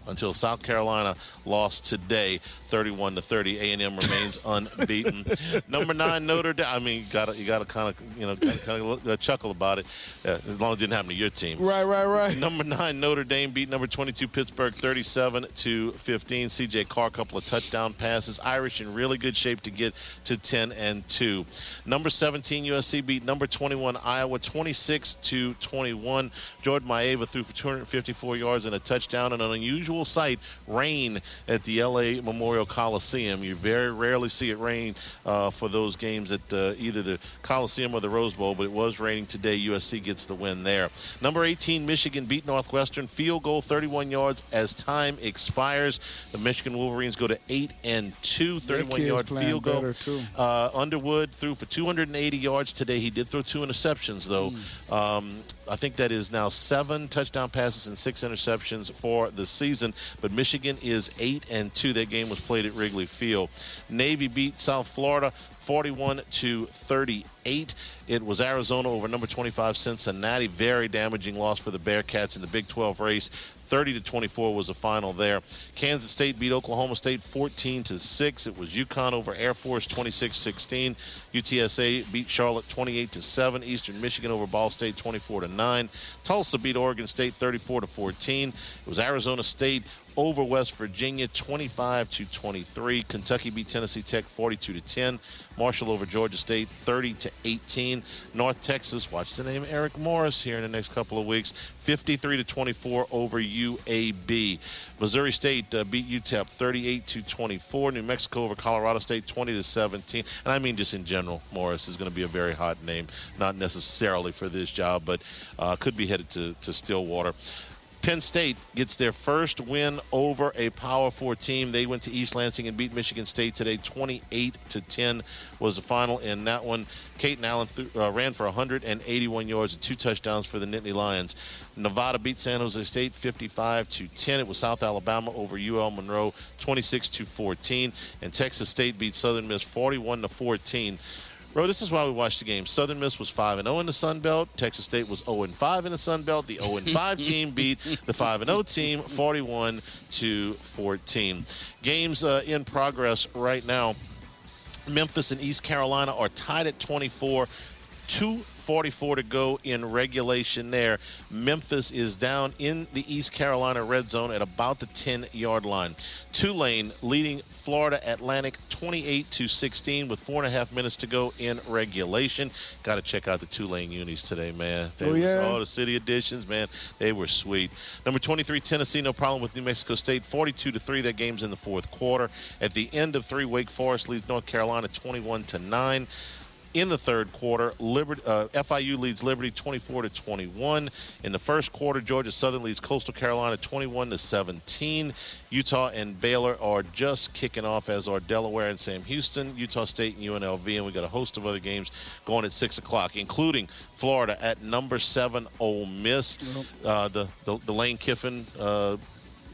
until South Carolina lost today 31-30. A&M remains unbeaten. Number 9, Notre Dame. I mean, you gotta kind of chuckle about it, as long as it didn't happen to your team. Right. Number 9, Notre Dame beat number 22 Pittsburgh 37-15. C.J. Carr, a couple of touchdown passes. Irish in really good shape to get to 10-2. Number 17 USC beat number 21 Iowa 26-21. Jordan Maeva threw for 254 yards and a touchdown, and an unusual sight, rain at the L.A. Memorial Coliseum. You very rarely see it rain for those games at either the Coliseum or the Rose Bowl, but it was raining today. USC gets the win there. Number 18, Michigan beat Northwestern. Field goal, 31 yards as time expires. The Michigan Wolverines go to 8-2, 31-yard field goal. Underwood threw for 280 yards today. He did throw 2 interceptions, though. I think that is now 7 touchdown passes and 6 interceptions for the season. But Michigan is 8-2. That game was played at Wrigley Field. Navy beat South Florida 41-38. It was Arizona over number 25 Cincinnati. Very damaging loss for the Bearcats in the Big 12 race. 30-24 was the final there. Kansas State beat Oklahoma State 14-6. It was UConn over Air Force 26-16. UTSA beat Charlotte 28-7. Eastern Michigan over Ball State 24-9. Tulsa beat Oregon State 34-14. It was Arizona State over West Virginia 25-23. Kentucky beat Tennessee Tech 42-10. Marshall over Georgia State 30-18. North Texas, watch the name Eric Morris here in the next couple of weeks, 53-24 over UAB. Missouri State beat UTEP 38-24. New Mexico over Colorado State 20-17. And I mean just in general, Morris is going to be a very hot name, not necessarily for this job, but could be headed to Stillwater. Penn State gets their first win over a Power 4 team. They went to East Lansing and beat Michigan State today. 28-10 was the final in that one. Caton Allen ran for 181 yards and 2 touchdowns for the Nittany Lions. Nevada beat San Jose State 55-10. It was South Alabama over UL Monroe 26-14. And Texas State beat Southern Miss 41-14. Bro, this is why we watched the game. Southern Miss was 5-0 in the Sun Belt. Texas State was 0-5 in the Sun Belt. The 0-5 team beat the 5-0 team 41-14. Games in progress right now. Memphis and East Carolina are tied at 24. 2:44 to go in regulation there. Memphis is down in the East Carolina red zone at about the 10-yard line. Tulane leading Florida Atlantic 28-16 with 4.5 minutes to go in regulation. Got to check out the Tulane unis today, man. The city editions, man, they were sweet. Number 23, Tennessee, no problem with New Mexico State, 42-3. That game's in the fourth quarter. At the end of 3, Wake Forest leads North Carolina 21-9. In the third quarter, FIU leads Liberty 24-21. In the first quarter, Georgia Southern leads Coastal Carolina 21-17. Utah and Baylor are just kicking off, as are Delaware and Sam Houston, Utah State and UNLV, and we got a host of other games going at 6 o'clock, including Florida at number 7 Ole Miss. The Lane Kiffin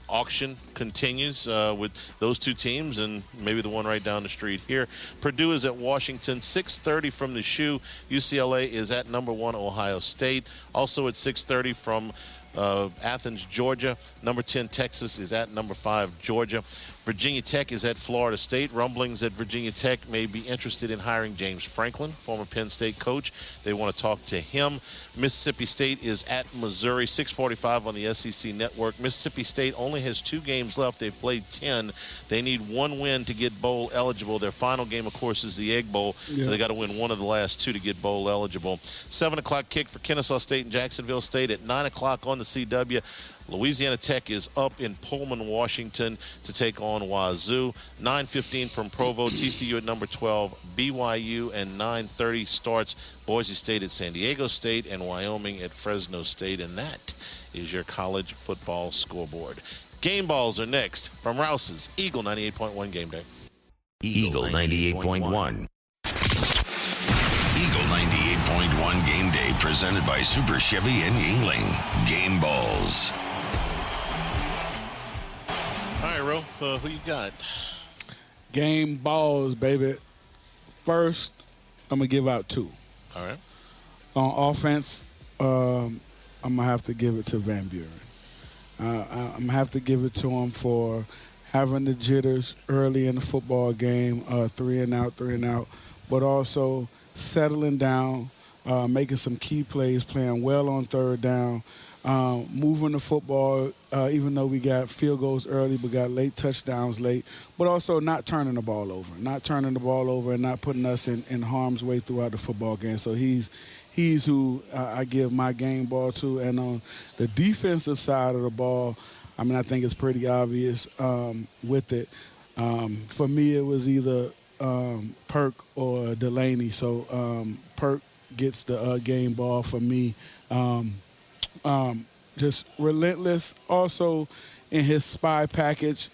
auction continues with those two teams and maybe the one right down the street here. Purdue is at Washington, 6:30 from the shoe. UCLA is at number 1 Ohio State. Also at 6:30 from Athens, Georgia. Number 10 Texas is at number 5 Georgia. Virginia Tech is at Florida State. Rumblings that Virginia Tech may be interested in hiring James Franklin, former Penn State coach. They want to talk to him. Mississippi State is at Missouri, 6:45 on the SEC Network. Mississippi State only has 2 games left. They've played 10. They need 1 win to get bowl eligible. Their final game, of course, is the Egg Bowl. Yeah. So they got to win 1 of the last 2 to get bowl eligible. 7 o'clock kick for Kennesaw State and Jacksonville State at 9 o'clock on the CW. Louisiana Tech is up in Pullman, Washington to take on Wazoo. 9:15 from Provo, TCU at number 12, BYU, and 9:30 starts Boise State at San Diego State and Wyoming at Fresno State. And that is your college football scoreboard. Game balls are next from Rouse's Eagle 98.1 Game Day. Eagle 98.1. Eagle 98.1 Game Day presented by Super Chevy in Yingling. Game balls. All right, Ro, who you got? Game balls, baby. First, I'm going to give out 2. All right. On offense, I'm going to have to give it to Van Buren. I'm going to have to give it to him for having the jitters early in the football game, 3 and out, but also settling down, making some key plays, playing well on 3rd down, moving the football, even though we got field goals early but got late touchdowns late, but also not turning the ball over and not putting us in harm's way throughout the football game. So he's who I give my game ball to. And on the defensive side of the ball, I mean, I think it's pretty obvious with it. For me, it was either Perk or Delaney. So Perk gets the game ball for me. Just relentless also in his spy package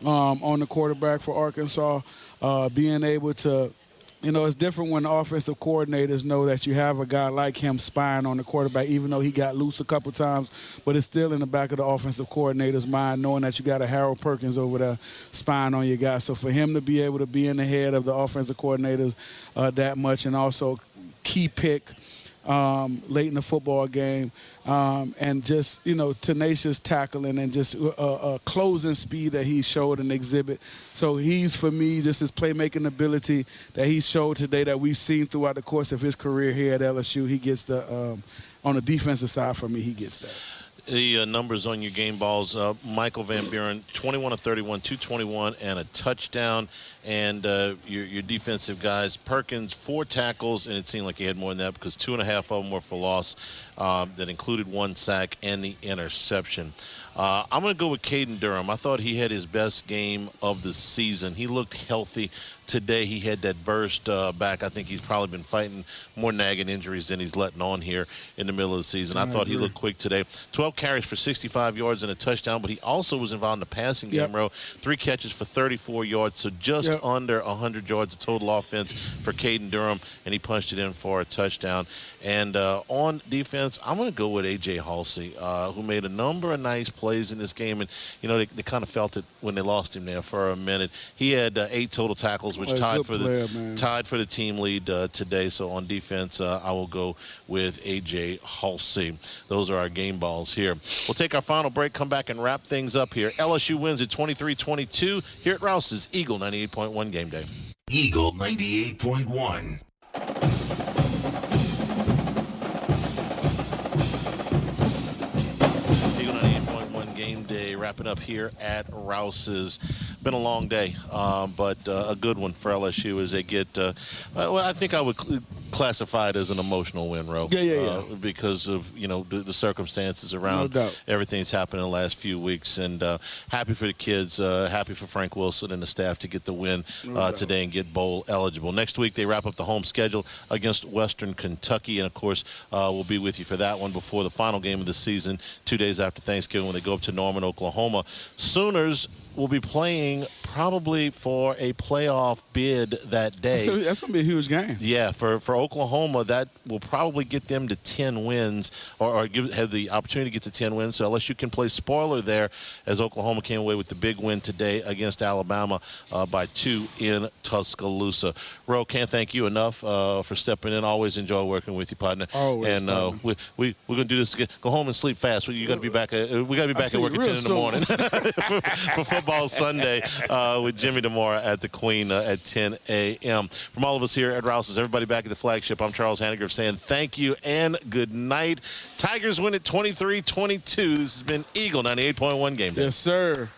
on the quarterback for Arkansas, being able to, it's different when the offensive coordinators know that you have a guy like him spying on the quarterback, even though he got loose a couple times, but it's still in the back of the offensive coordinator's mind, knowing that you got a Harold Perkins over there spying on your guy. So for him to be able to be in the head of the offensive coordinators that much, and also key pick late in the football game, and just, tenacious tackling and just closing speed that he showed and exhibit. So he's, for me, just his playmaking ability that he showed today that we've seen throughout the course of his career here at LSU. He gets the, on the defensive side for me, he gets that. The numbers on your game balls, Michael Van Buren, 21 of 31, 221, and a touchdown. And your defensive guys, Perkins, 4 tackles, and it seemed like he had more than that because 2.5 of them were for loss. That included 1 sack and the interception. I'm going to go with Caden Durham. I thought he had his best game of the season. He looked healthy today. He had that burst back. I think he's probably been fighting more nagging injuries than he's letting on here in the middle of the season. I thought he looked quick today. 12 carries for 65 yards and a touchdown, but he also was involved in the passing game, Row. 3 catches for 34 yards, so just under 100 yards of total offense for Caden Durham, and he punched it in for a touchdown. And on defense, I'm going to go with A.J. Halsey, who made a number of nice plays in this game. And, they kind of felt it when they lost him there for a minute. He had 8 total tackles, which tied for the team lead today. So on defense, I will go with A.J. Halsey. Those are our game balls here. We'll take our final break, come back and wrap things up here. LSU wins at 23-22 here at Rouse's Eagle 98.1 Game Day. Eagle 98.1. Game Day, wrapping up here at Rouse's. Been a long day, but a good one for LSU as they get, I think I would classify it as an emotional win, Ro. Yeah. Because of, the circumstances around everything's happened in the last few weeks. And happy for the kids, happy for Frank Wilson and the staff to get the win today and get bowl eligible. Next week, they wrap up the home schedule against Western Kentucky. And, of course, we'll be with you for that one before the final game of the season, 2 days after Thanksgiving when they go up to Norman, Oklahoma. Sooners will be playing probably for a playoff bid that day. That's going to be a huge game. Yeah, for Oklahoma, that will probably get them to 10 wins or have the opportunity to get to 10 wins. So unless you can play spoiler there, as Oklahoma came away with the big win today against Alabama by 2 in Tuscaloosa. Ro, can't thank you enough for stepping in. Always enjoy working with you, partner. Always, and we're going to do this again. Go home and sleep fast. You got to be back. We got to be back at work at 10 in the morning for football. Football Sunday with Jimmy tomorrow at the Queen at 10 a.m. From all of us here at Rouse's, everybody back at the flagship, I'm Charles Hanniger saying thank you and good night. Tigers win at 23-22. This has been Eagle 98.1 Game Day. Yes, sir.